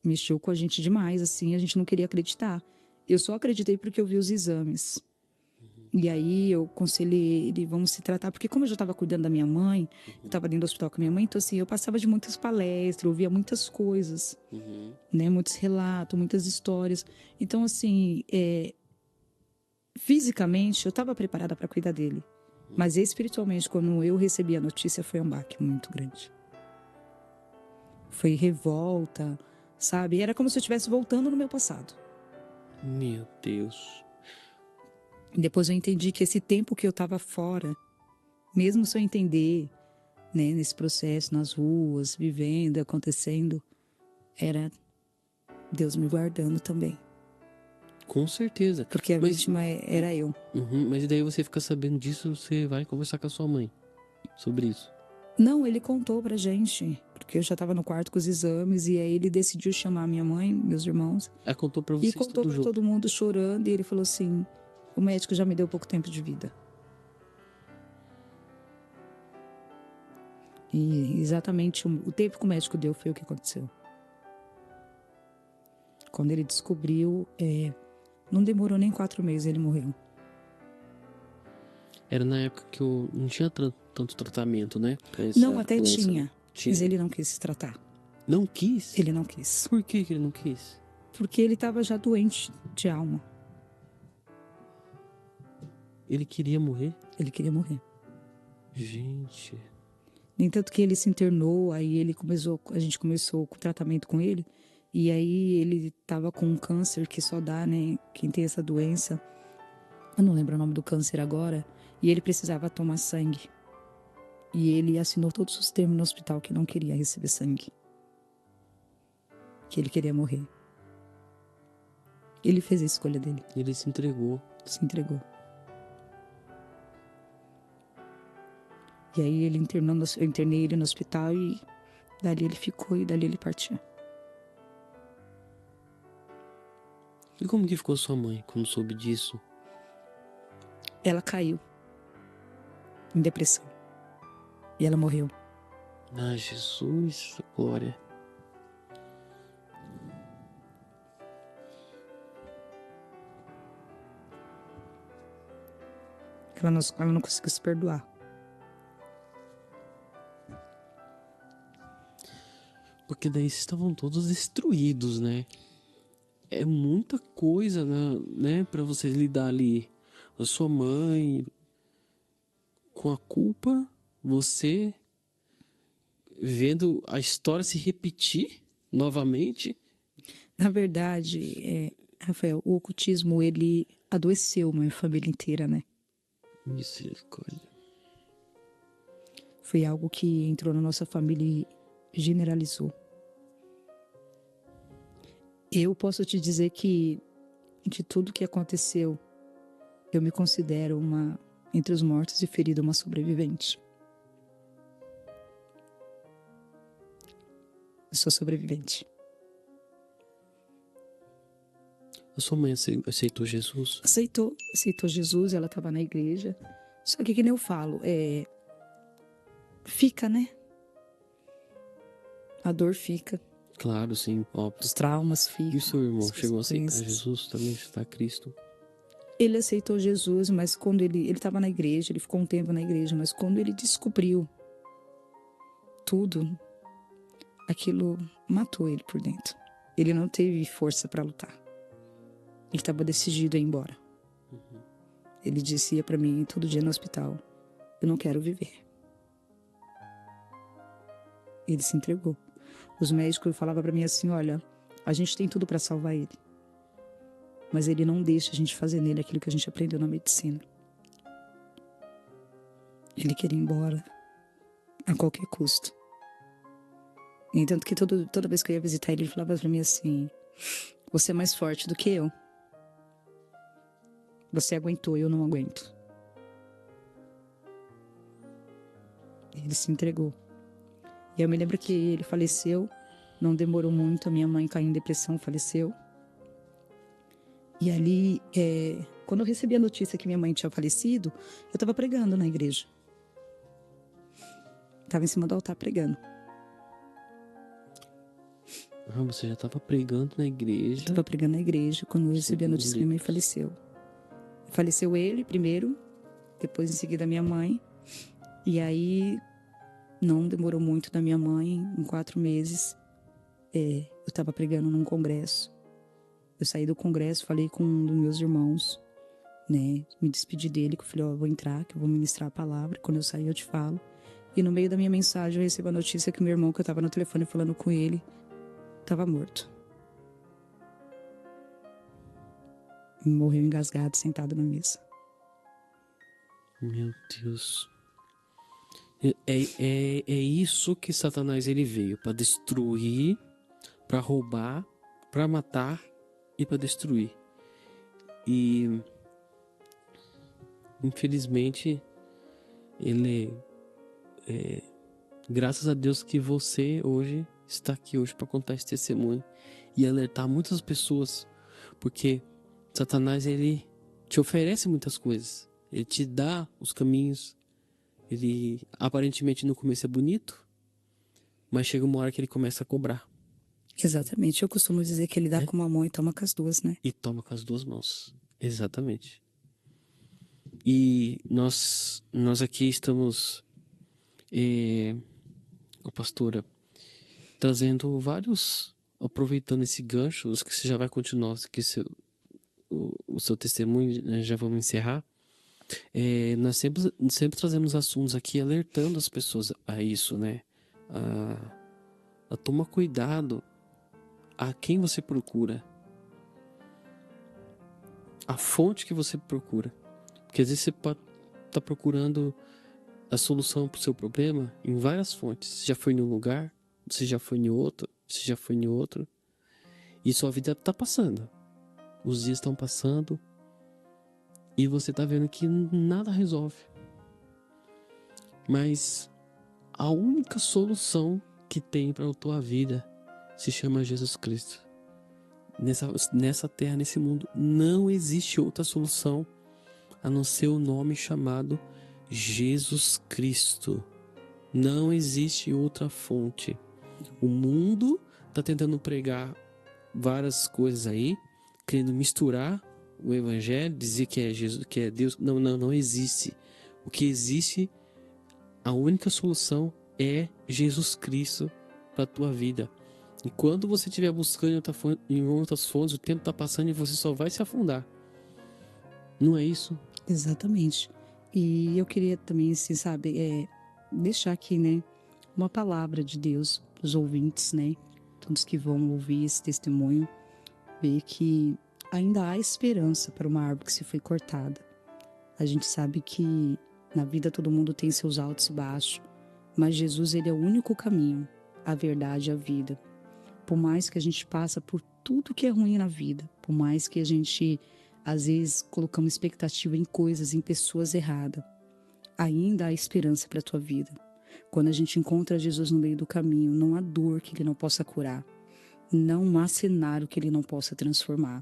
Mexeu com a gente demais, assim, a gente não queria acreditar. Eu só acreditei porque eu vi os exames. E aí eu aconselhei ele, vamos se tratar, porque como eu já estava cuidando da minha mãe, eu estava dentro do hospital com a minha mãe, então assim, eu passava de muitas palestras, eu ouvia muitas coisas, né, muitos relatos, muitas histórias. Então assim, fisicamente eu estava preparada para cuidar dele, mas espiritualmente, quando eu recebi a notícia, foi um baque muito grande. Foi revolta, sabe? Era como se eu estivesse voltando no meu passado. Meu Deus. Depois eu entendi que esse tempo que eu estava fora, mesmo sem eu entender, né, nesse processo, nas ruas, vivendo, acontecendo, era Deus me guardando também. Com certeza. Porque a vítima era eu. Mas daí você fica sabendo disso, você vai conversar com a sua mãe sobre isso? Não, ele contou pra gente, porque eu já tava no quarto com os exames, e aí ele decidiu chamar minha mãe, meus irmãos. Contou pra vocês e contou pra todo mundo chorando, e ele falou assim, o médico já me deu pouco tempo de vida. E exatamente o tempo que o médico deu foi o que aconteceu. Quando ele descobriu, não demorou nem 4 meses, ele morreu. Era na época que eu não tinha tanto tratamento, né? Não, até tinha, mas ele não quis se tratar. Não quis? Ele não quis. Por que ele não quis? Porque ele estava já doente de alma. Ele queria morrer? Ele queria morrer. Gente. Nem tanto que ele se internou, aí a gente começou o tratamento com ele, e aí ele estava com um câncer que só dá, né? Quem tem essa doença, eu não lembro o nome do câncer agora, e ele precisava tomar sangue. E ele assinou todos os termos no hospital que não queria receber sangue. Que ele queria morrer. Ele fez a escolha dele. Ele se entregou. Se entregou. E aí eu internei ele no hospital e dali ele ficou e dali ele partiu. E como que ficou sua mãe quando soube disso? Ela caiu em depressão. E ela morreu. Ah, Jesus, glória. Ela não conseguiu se perdoar. Porque daí vocês estavam todos destruídos, né? É muita coisa, né? Pra vocês lidar ali. A sua mãe com a culpa, você vendo a história se repetir novamente. Na verdade, Rafael, o ocultismo, ele adoeceu minha família inteira, né? Misericórdia. Foi algo que entrou na nossa família e generalizou. Eu posso te dizer que de tudo que aconteceu, eu me considero entre os mortos e feridos, uma sobrevivente. Eu sou sobrevivente. A sua mãe aceitou Jesus? Aceitou Jesus, ela estava na igreja. Só que nem eu falo, fica, né? A dor fica. Claro, sim, óbvio. Os traumas ficam. E o seu irmão chegou a aceitar Jesus, também aceitar Cristo? Ele aceitou Jesus, mas quando ele estava na igreja, ele ficou um tempo na igreja, mas quando ele descobriu tudo, aquilo matou ele por dentro. Ele não teve força para lutar. Ele estava decidido a ir embora. Ele dizia para mim todo dia no hospital, eu não quero viver. Ele se entregou. Os médicos falavam para mim assim, olha, a gente tem tudo para salvar ele. Mas ele não deixa a gente fazer nele aquilo que a gente aprendeu na medicina. Ele queria ir embora a qualquer custo. E tanto que toda vez que eu ia visitar ele falava para mim assim, você é mais forte do que eu. Você aguentou, eu não aguento. Ele se entregou. E eu me lembro que ele faleceu, não demorou muito, a minha mãe caiu em depressão, faleceu. E ali, quando eu recebi a notícia que minha mãe tinha falecido, eu estava pregando na igreja. Estava em cima do altar pregando. Ah, você já estava pregando na igreja? Estava pregando na igreja quando eu recebi a notícia que minha mãe faleceu. Faleceu ele primeiro, depois em seguida minha mãe. E aí, não demorou muito da minha mãe, em 4 meses, eu estava pregando num congresso. Eu saí do congresso, falei com um dos meus irmãos, né? Me despedi dele, que eu falei, ó, eu vou entrar, que eu vou ministrar a palavra. Quando eu sair, eu te falo. E no meio da minha mensagem, eu recebo a notícia que meu irmão, que eu estava no telefone falando com ele, estava morto. Morreu engasgado, sentado na mesa. Meu Deus. É isso que Satanás ele veio, para destruir, para roubar, para matar e para destruir. E infelizmente ele graças a Deus que você hoje está aqui hoje para contar esse testemunho e alertar muitas pessoas, porque Satanás ele te oferece muitas coisas, ele te dá os caminhos, ele aparentemente no começo é bonito, mas chega uma hora que ele começa a cobrar. Exatamente. Eu costumo dizer que ele dá com uma mão e toma com as duas, né? E toma com as duas mãos. Exatamente. E nós aqui estamos, a pastora, trazendo vários, aproveitando esse gancho, os que você já vai continuar, que o seu testemunho, né, já vamos encerrar. Nós sempre trazemos assuntos aqui alertando as pessoas a isso, né? A tomar cuidado a quem você procura, a fonte que você procura. Porque às vezes você pode estar procurando a solução para o seu problema em várias fontes. Você já foi em um lugar, você já foi em outro, você já foi em outro. E sua vida está passando. Os dias estão passando e você está vendo que nada resolve. Mas a única solução que tem para a tua vida se chama Jesus Cristo. Nessa terra, nesse mundo, não existe outra solução a não ser o nome chamado Jesus Cristo. Não existe outra fonte. O mundo está tentando pregar várias coisas aí, querendo misturar o evangelho, dizer que é Jesus, que é Deus. Não existe. O que existe, a única solução é Jesus Cristo para a tua vida. E quando você estiver buscando em outras fontes, o tempo está passando e você só vai se afundar. Não é isso? Exatamente. E eu queria também, assim, sabe, deixar aqui, né, uma palavra de Deus para os ouvintes, né, todos que vão ouvir esse testemunho, ver que ainda há esperança para uma árvore que se foi cortada. A gente sabe que na vida todo mundo tem seus altos e baixos, mas Jesus, ele é o único caminho, a verdade e a vida. Por mais que a gente passa por tudo que é ruim na vida, por mais que a gente, às vezes, colocamos expectativa em coisas, em pessoas erradas, ainda há esperança para a tua vida. Quando a gente encontra Jesus no meio do caminho, não há dor que ele não possa curar, não há cenário que ele não possa transformar.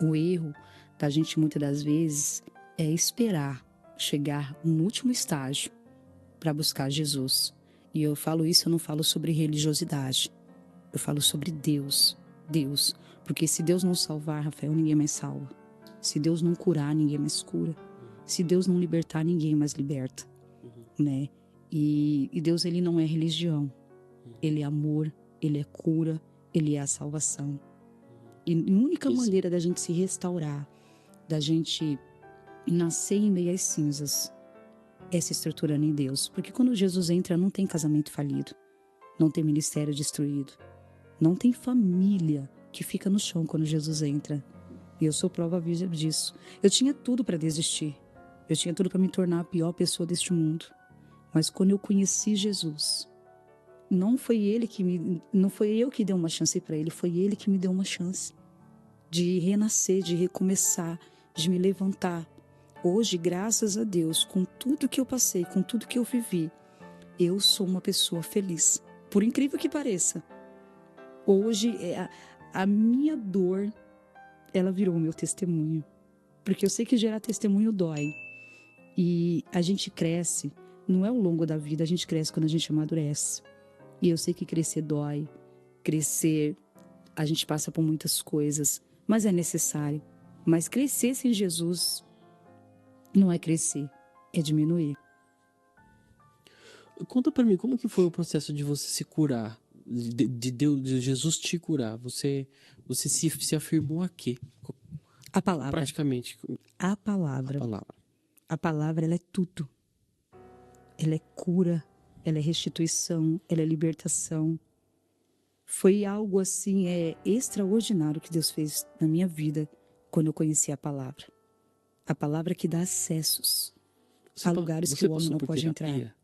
O erro da gente, muitas das vezes, é esperar chegar no último estágio para buscar Jesus. E eu falo isso, eu não falo sobre religiosidade. Eu falo sobre Deus. Deus. Porque se Deus não salvar, Rafael, ninguém mais salva. Se Deus não curar, ninguém mais cura. Se Deus não libertar, ninguém mais liberta. Né? E Deus, ele não é religião. Ele é amor, ele é cura, ele é a salvação. E a única maneira da gente se restaurar, da gente nascer em meio às cinzas, é se estruturando em Deus. Porque quando Jesus entra, não tem casamento falido, não tem ministério destruído, não tem família que fica no chão quando Jesus entra. E eu sou prova viva disso. Eu tinha tudo para desistir. Eu tinha tudo para me tornar a pior pessoa deste mundo. Mas quando eu conheci Jesus, não foi eu que dei uma chance para ele, foi ele que me deu uma chance de renascer, de recomeçar, de me levantar. Hoje, graças a Deus, com tudo que eu passei, com tudo que eu vivi, eu sou uma pessoa feliz. Por incrível que pareça. Hoje, a minha dor, ela virou o meu testemunho. Porque eu sei que gerar testemunho dói. E a gente cresce, não é ao longo da vida, a gente cresce quando a gente amadurece. E eu sei que crescer dói. Crescer, a gente passa por muitas coisas, mas é necessário. Mas crescer sem Jesus não é crescer, é diminuir. Conta pra mim, como que foi o processo de você se curar? De Deus, de Jesus te curar? Você se afirmou a quê? A palavra. Praticamente. A palavra. A palavra. A palavra, ela é tudo. Ela é cura, ela é restituição, ela é libertação. Foi algo assim, extraordinário que Deus fez na minha vida quando eu conheci a palavra. A palavra que dá acessos a lugares que o homem não pode entrar.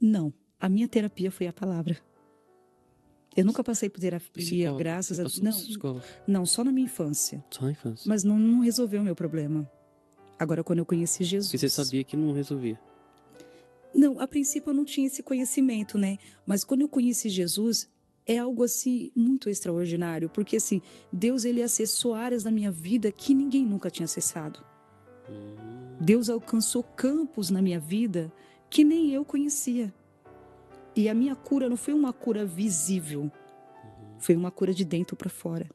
Não, a minha terapia foi a palavra. Eu nunca passei por terapia, Psicólogo. graças a Você Deus. passou no psicólogo? Não, só na minha infância. Só na infância. Mas não resolveu o meu problema. Agora, quando eu conheci Jesus... Porque você sabia que não resolvia. Não, a princípio eu não tinha esse conhecimento, né? Mas quando eu conheci Jesus, é algo assim muito extraordinário, porque assim, Deus ele acessou áreas da minha vida que ninguém nunca tinha acessado. Deus alcançou campos na minha vida que nem eu conhecia. E a minha cura não foi uma cura visível, foi uma cura de dentro para fora.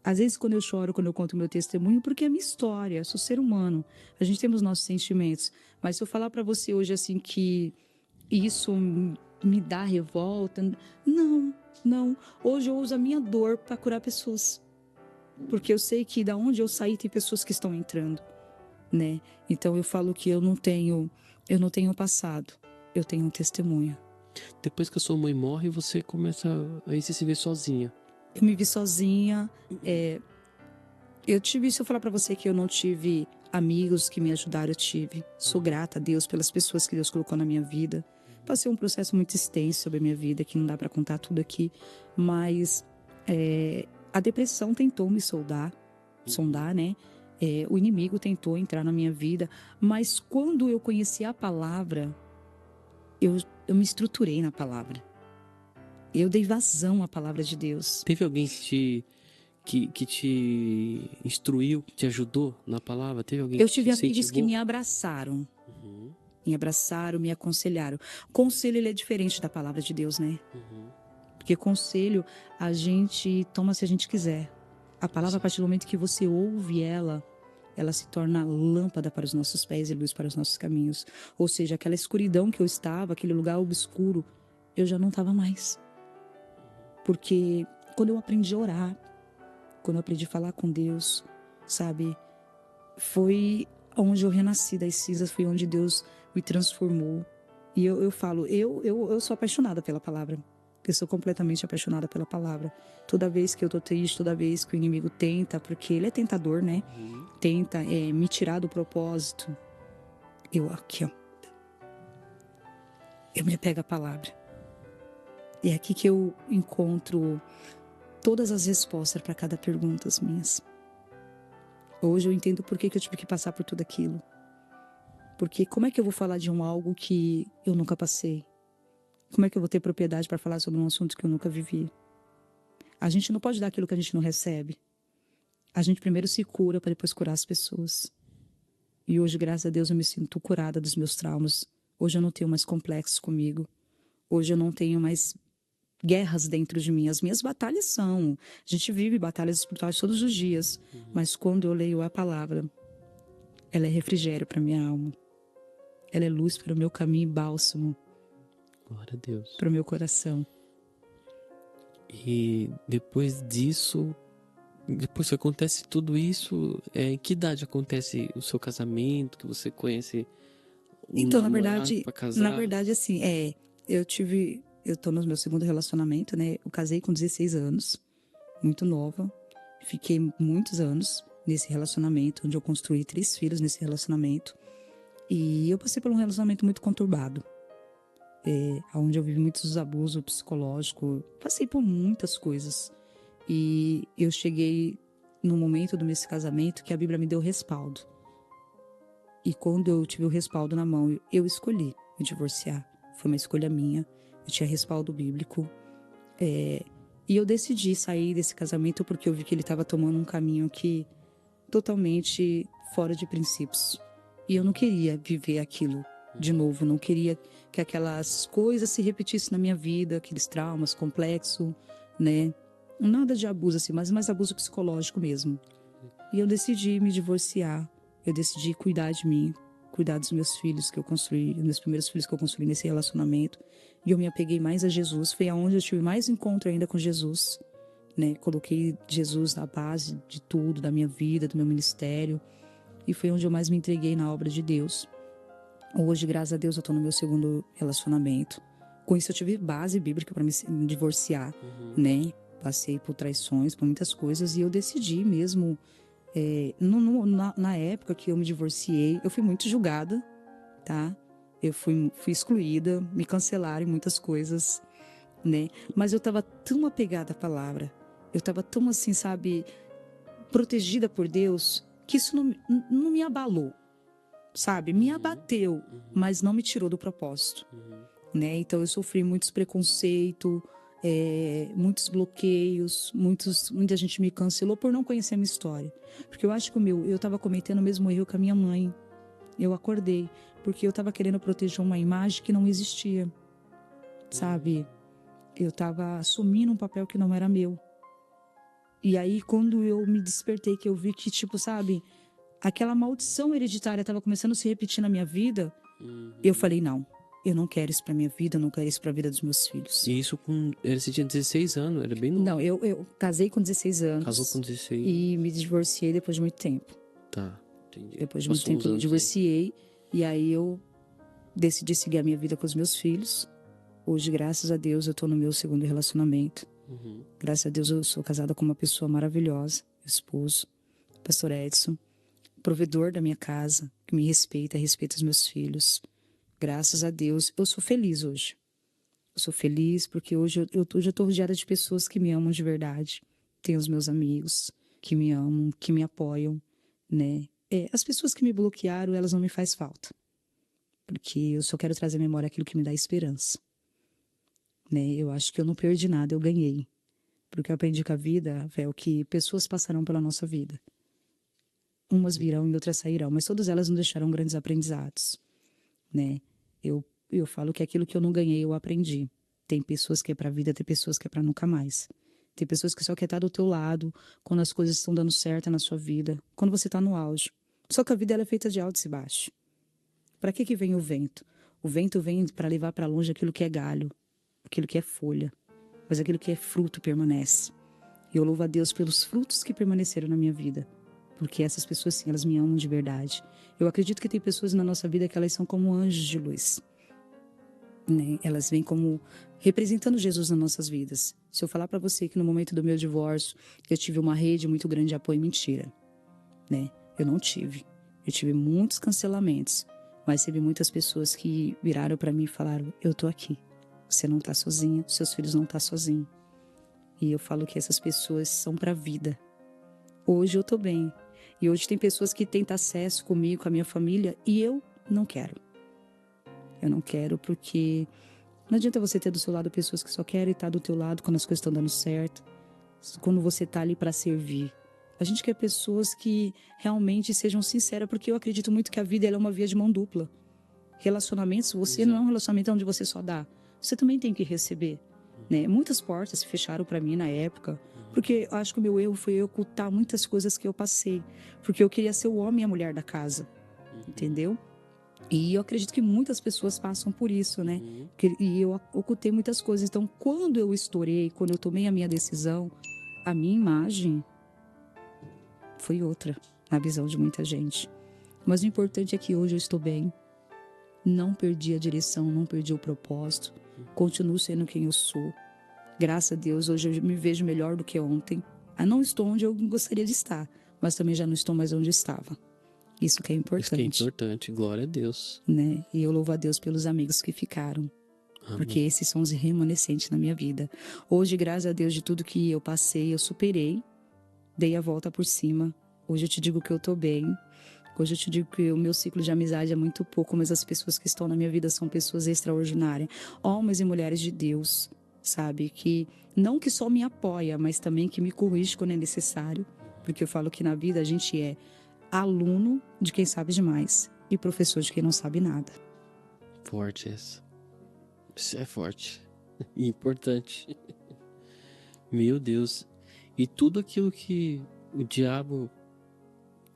Às vezes quando eu choro, quando eu conto meu testemunho, porque é minha história, eu sou ser humano, a gente tem os nossos sentimentos. Mas se eu falar para você hoje assim que isso me dá revolta, não. Hoje eu uso a minha dor para curar pessoas. Porque eu sei que da onde eu saí tem pessoas que estão entrando, né? Então eu falo que eu não tenho passado, eu tenho um testemunho. Depois que a sua mãe morre, você começa a se ver sozinha. Eu me vi sozinha. Eu tive, se eu falar pra você que eu não tive amigos que me ajudaram, eu tive. Sou grata a Deus pelas pessoas que Deus colocou na minha vida. Passei um processo muito extenso sobre a minha vida, que não dá pra contar tudo aqui. Mas a depressão tentou me sondar, né? O inimigo tentou entrar na minha vida. Mas quando eu conheci a palavra, eu me estruturei na palavra. Eu dei vazão à palavra de Deus. Teve alguém que te instruiu, que te ajudou na palavra? Teve alguém Eu que tive te amigos que incentivou? me abraçaram. Me abraçaram, me aconselharam. Conselho, ele é diferente da palavra de Deus, né? Porque conselho, a gente toma se a gente quiser. A palavra, a partir do momento que você ouve ela se torna lâmpada para os nossos pés e luz para os nossos caminhos. Ou seja, aquela escuridão que eu estava, aquele lugar obscuro, eu já não estava mais. Porque quando eu aprendi a orar, quando eu aprendi a falar com Deus, sabe? Foi onde eu renasci das cinzas, foi onde Deus me transformou. E eu falo, eu sou apaixonada pela palavra. Eu sou completamente apaixonada pela palavra. Toda vez que eu tô triste, toda vez que o inimigo tenta, porque ele é tentador, né? Tenta me tirar do propósito. Eu aqui, ó. Eu me apego à palavra. E é aqui que eu encontro todas as respostas para cada pergunta minhas. Hoje eu entendo por que eu tive que passar por tudo aquilo. Porque como é que eu vou falar de algo que eu nunca passei? Como é que eu vou ter propriedade para falar sobre um assunto que eu nunca vivi? A gente não pode dar aquilo que a gente não recebe. A gente primeiro se cura para depois curar as pessoas. E hoje, graças a Deus, eu me sinto curada dos meus traumas. Hoje eu não tenho mais complexos comigo. Hoje eu não tenho mais guerras dentro de mim. As minhas batalhas são... A gente vive batalhas espirituais todos os dias. Mas quando eu leio a palavra, ela é refrigério para minha alma. Ela é luz para o meu caminho e bálsamo. Glória a Deus. Para o meu coração. E depois disso, depois que acontece tudo isso, em que idade acontece o seu casamento, que você conhece um Então, namorado pra casar? na verdade, assim, eu tô no meu segundo relacionamento, né? Eu casei com 16 anos, muito nova. Fiquei muitos anos nesse relacionamento, onde eu construí 3 filhos nesse relacionamento. E eu passei por um relacionamento muito conturbado, onde eu vivi muitos abusos psicológicos, passei por muitas coisas. E eu cheguei no momento do meu casamento que a Bíblia me deu respaldo. E quando eu tive o respaldo na mão, eu escolhi me divorciar. Foi uma escolha minha, eu tinha respaldo bíblico. E eu decidi sair desse casamento porque eu vi que ele estava tomando um caminho que totalmente fora de princípios. E eu não queria viver aquilo de novo, não queria que aquelas coisas se repetissem na minha vida, aqueles traumas complexos, né? Nada de abuso assim, mas mais abuso psicológico mesmo. E eu decidi me divorciar, eu decidi cuidar de mim, cuidar dos meus filhos que eu construí, dos meus primeiros filhos que eu construí nesse relacionamento. E eu me apeguei mais a Jesus, foi aonde eu tive mais encontro ainda com Jesus, né? Coloquei Jesus na base de tudo, da minha vida, do meu ministério. E foi onde eu mais me entreguei na obra de Deus. Hoje, graças a Deus, eu tô no meu segundo relacionamento. Com isso, eu tive base bíblica para me divorciar, né? Passei por traições, por muitas coisas. E eu decidi mesmo... na época que eu me divorciei, eu fui muito julgada, tá? Eu fui excluída, me cancelaram em muitas coisas. né? Mas eu estava tão apegada à palavra, eu estava tão assim, sabe, protegida por Deus, que isso não me abalou, sabe? Me abateu, mas não me tirou do propósito, né? Então eu sofri muitos preconceitos, muitos bloqueios, muita gente me cancelou por não conhecer a minha história. Porque eu acho que eu estava cometendo o mesmo erro que a minha mãe. Eu acordei, porque eu estava querendo proteger uma imagem que não existia, sabe? Eu estava assumindo um papel que não era meu. E aí, quando eu me despertei, que eu vi que, tipo, sabe, aquela maldição hereditária estava começando a se repetir na minha vida, eu falei, não, eu não quero isso pra minha vida, eu não quero isso pra vida dos meus filhos. E isso você tinha 16 anos, era bem novo. Não, eu casei com 16 anos. Casou com 16. E me divorciei depois de muito tempo. Tá, entendi. Depois de muito tempo eu divorciei. E aí eu decidi seguir a minha vida com os meus filhos. Hoje, graças a Deus, eu tô no meu segundo relacionamento. Graças a Deus, eu sou casada com uma pessoa maravilhosa, esposo, pastor Edson, provedor da minha casa, que me respeita os meus filhos. Graças a Deus, eu sou feliz hoje. Eu sou feliz porque hoje eu tô rodeada de pessoas que me amam de verdade. Tenho os meus amigos que me amam, que me apoiam, né? As pessoas que me bloquearam, elas não me fazem falta. Porque eu só quero trazer à memória aquilo que me dá esperança. Né? Eu acho que eu não perdi nada, eu ganhei. Porque eu aprendi com a vida, Vel, que pessoas passarão pela nossa vida. Umas virão e outras sairão, mas todas elas nos deixarão grandes aprendizados. Né? Eu falo que aquilo que eu não ganhei, eu aprendi. Tem pessoas que é pra vida, tem pessoas que é pra nunca mais. Tem pessoas que só quer estar do teu lado quando as coisas estão dando certo na sua vida, quando você tá no auge. Só que a vida ela é feita de altos e baixos. Pra que vem o vento? O vento vem para levar para longe aquilo que é galho, aquilo que é folha, mas aquilo que é fruto permanece. E eu louvo a Deus pelos frutos que permaneceram na minha vida, porque essas pessoas, sim, elas me amam de verdade. Eu acredito que tem pessoas na nossa vida que elas são como anjos de luz, né? Elas vêm como representando Jesus nas nossas vidas. Se eu falar para você que no momento do meu divórcio eu tive uma rede muito grande de apoio, mentira, né? Eu não tive. Eu tive muitos cancelamentos, mas teve muitas pessoas que viraram para mim e falaram: eu tô aqui. Você não tá sozinha, seus filhos não tá sozinho. E eu falo que essas pessoas são pra vida. Hoje eu tô bem. E hoje tem pessoas que tentam acesso comigo, com a minha família, e eu não quero. Eu não quero porque não adianta você ter do seu lado pessoas que só querem estar do teu lado quando as coisas estão dando certo, quando você tá ali para servir. A gente quer pessoas que realmente sejam sinceras, porque eu acredito muito que a vida ela é uma via de mão dupla. Relacionamentos, você não é um relacionamento onde você só dá, você também tem que receber. Né? Muitas portas se fecharam para mim na época, porque eu acho que o meu erro foi ocultar muitas coisas que eu passei, porque eu queria ser o homem e a mulher da casa, entendeu? E eu acredito que muitas pessoas passam por isso, né? E eu ocultei muitas coisas. Então, quando eu estourei, quando eu tomei a minha decisão, a minha imagem foi outra, na visão de muita gente. Mas o importante é que hoje eu estou bem, não perdi a direção, não perdi o propósito, continuo sendo quem eu sou. Graças a Deus, hoje eu me vejo melhor do que ontem. Não estou onde eu gostaria de estar, mas também já não estou mais onde estava. Isso que é importante. Isso que é importante, glória a Deus. Né? E eu louvo a Deus pelos amigos que ficaram. Amém. Porque esses são os remanescentes na minha vida. Hoje, graças a Deus, de tudo que eu passei, eu superei, dei a volta por cima. Hoje eu te digo que eu tô bem. Hoje eu te digo que o meu ciclo de amizade é muito pouco, mas as pessoas que estão na minha vida são pessoas extraordinárias. Homens e mulheres de Deus, sabe? Que não que só me apoia, mas também que me corrige quando é necessário. Porque eu falo que na vida a gente é aluno de quem sabe demais e professor de quem não sabe nada. Forte essa. Isso é forte e importante. Meu Deus. E tudo aquilo que o diabo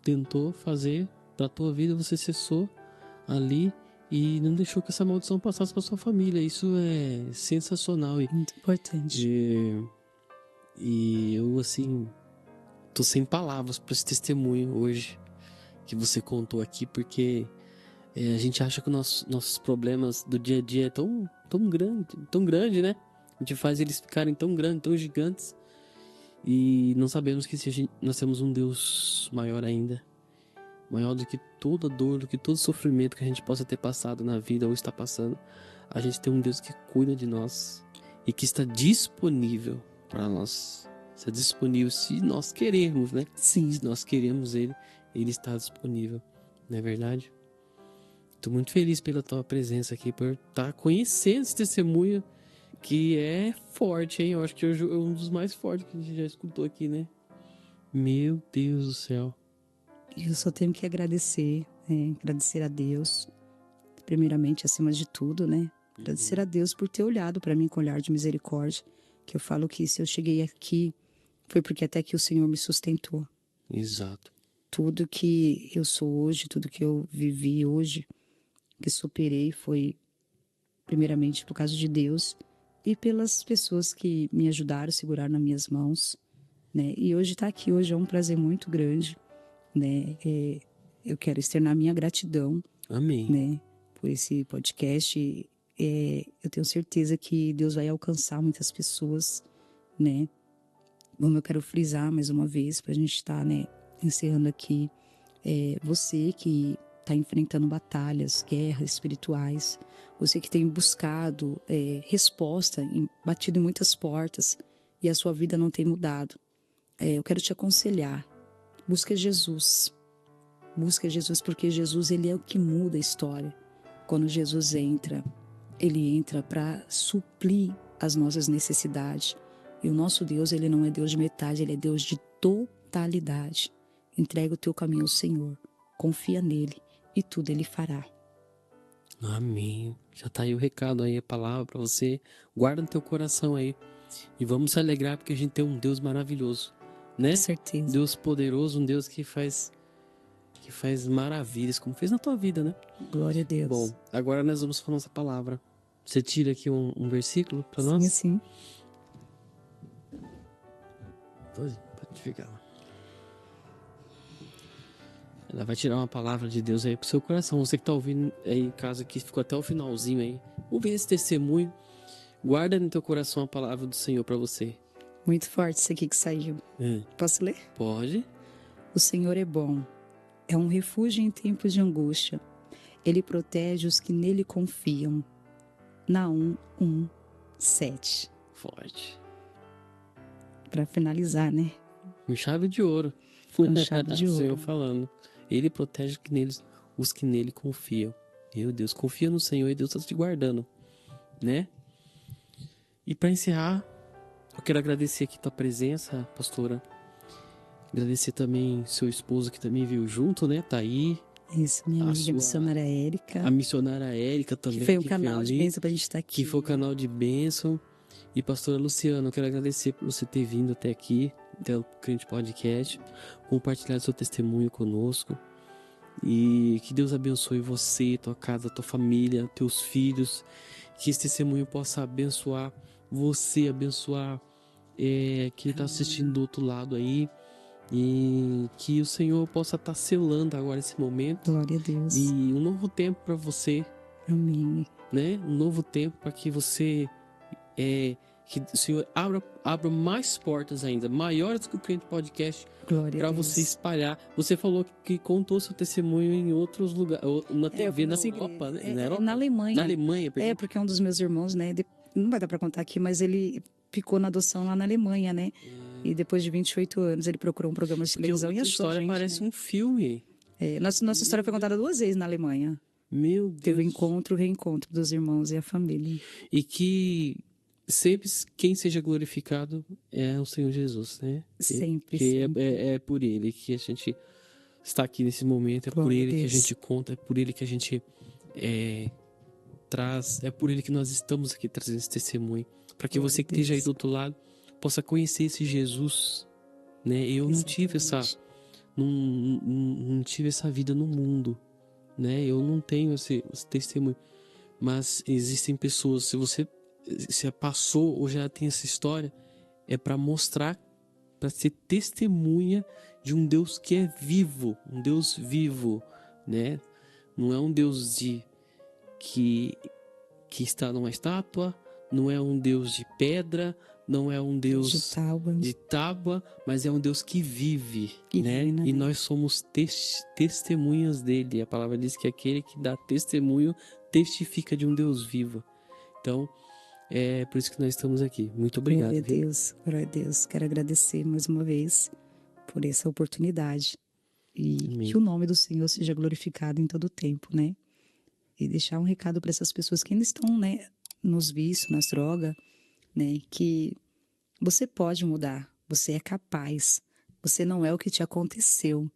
tentou fazer pra tua vida, você cessou ali e não deixou que essa maldição passasse pra sua família. Isso é sensacional. Muito importante. E eu, assim, tô sem palavras pra esse testemunho hoje que você contou aqui, porque a gente acha que nossos problemas do dia a dia é tão grande, né? A gente faz eles ficarem tão grandes, tão gigantes, e não sabemos que nós temos um Deus maior ainda, maior do que toda dor, do que todo sofrimento que a gente possa ter passado na vida ou está passando. A gente tem um Deus que cuida de nós, e que está disponível para nós. Está disponível se nós queremos, né? Sim. Se nós queremos ele está disponível. Não é verdade? Estou muito feliz pela tua presença aqui, por estar conhecendo esse testemunho que é forte, hein? Eu acho que hoje é um dos mais fortes que a gente já escutou aqui, né? Meu Deus do céu. Eu só tenho que agradecer, agradecer a Deus, primeiramente, acima de tudo, né? Agradecer a Deus por ter olhado para mim com olhar de misericórdia, que eu falo que se eu cheguei aqui, foi porque até que o Senhor me sustentou. Exato. Tudo que eu sou hoje, tudo que eu vivi hoje, que superei, foi primeiramente por causa de Deus e pelas pessoas que me ajudaram, seguraram nas minhas mãos, né? E hoje estar aqui hoje é um prazer muito grande, né? Eu quero externar minha gratidão, Amém. né? Por esse podcast. Eu tenho certeza que Deus vai alcançar muitas pessoas, né? Como eu quero frisar mais uma vez, para a gente estar, né, encerrando aqui, você que está enfrentando batalhas, guerras espirituais, você que tem buscado resposta, batido em muitas portas e a sua vida não tem mudado, eu quero te aconselhar, busca Jesus, porque Jesus, ele é o que muda a história. Quando Jesus entra, ele entra para suprir as nossas necessidades. E o nosso Deus, ele não é Deus de metade, ele é Deus de totalidade. Entrega o teu caminho ao Senhor, confia nele e tudo ele fará. Amém. Já tá aí o recado aí, a palavra para você. Guarda no teu coração aí. E vamos se alegrar porque a gente tem um Deus maravilhoso, né? Com certeza. Deus poderoso, um Deus que faz maravilhas, como fez na tua vida, né? Glória a Deus. Bom, agora nós vamos falar nossa palavra. Você tira aqui um versículo para nós? Sim. Pode ficar. Ela vai tirar uma palavra de Deus aí pro seu coração. Você que tá ouvindo aí em casa, que ficou até o finalzinho aí, ouve esse testemunho. Guarda no teu coração a palavra do Senhor para você. Muito forte isso aqui que saiu. Posso ler? Pode. O Senhor é bom. É um refúgio em tempos de angústia. Ele protege os que nele confiam. Naum 1:7. Forte. Para finalizar, né? Com chave de ouro. Com chave de O ouro. Senhor falando. Ele protege os que nele confiam. Meu Deus, confia no Senhor e Deus está te guardando, né? E para encerrar, eu quero agradecer aqui tua presença, pastora. Agradecer também seu esposo que também veio junto, né? Tá aí. Isso, minha amiga missionária Érica. A missionária Érica também. Que foi um canal de bênção pra gente estar aqui. Que foi o canal de bênção. E pastora Luciana, eu quero agradecer por você ter vindo até aqui, até o Crente Podcast, compartilhar seu testemunho conosco. E que Deus abençoe você, tua casa, tua família, teus filhos. Que esse testemunho possa abençoar você, abençoar quem está assistindo do outro lado aí. E que o Senhor possa estar selando agora esse momento. Glória a Deus. E um novo tempo para você. Amém. Né? Um novo tempo para que você... que o Senhor abra mais portas ainda, maiores que o Crente Podcast, para você espalhar. Você falou que contou seu testemunho em outros lugares, na TV, na Europa, né? Na Alemanha. Na Alemanha, porque um dos meus irmãos, né? Não vai dar para contar aqui, mas ele ficou na adoção lá na Alemanha, né? E depois de 28 anos ele procurou um programa de televisão e achou. A história parece um filme. Nossa história foi contada 2 vezes na Alemanha. Meu Deus. Teve o encontro, o reencontro dos irmãos e a família. E que sempre quem seja glorificado é o Senhor Jesus, né? Sempre. É por Ele que a gente está aqui nesse momento, é por Ele que a gente conta, é por Ele que a gente traz, é por Ele que nós estamos aqui trazendo esse testemunho, para que você que esteja aí do outro lado possa conhecer esse Jesus, né? Eu não tive não tive essa vida no mundo, né? Eu não tenho esse testemunho, mas existem pessoas, se você se passou ou já tem essa história, é para mostrar, para ser testemunha de um Deus que é vivo, um Deus vivo, né? Não é um Deus que está numa estátua, não é um Deus de pedra, não é um Deus de tábua, mas é um Deus que vive, né? E nós somos testemunhas dele. A palavra diz que aquele que dá testemunho testifica de um Deus vivo. Então, É por isso que nós estamos aqui. Muito obrigado, Glória a viu? Deus, glória a Deus. Quero agradecer mais uma vez por essa oportunidade e Amém. que o nome do Senhor seja glorificado em todo o tempo, né? E deixar um recado para essas pessoas que ainda estão, né, nos vícios, nas drogas, né, que você pode mudar, você é capaz, você não é o que te aconteceu,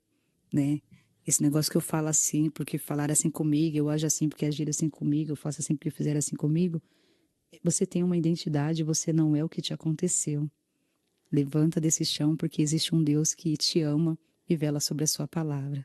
né? Esse negócio que eu falo assim porque falaram assim comigo, eu ajo assim porque agiram assim comigo, eu faço assim porque fizeram assim comigo. Você tem uma identidade, você não é o que te aconteceu. Levanta desse chão porque existe um Deus que te ama e vela sobre a sua palavra.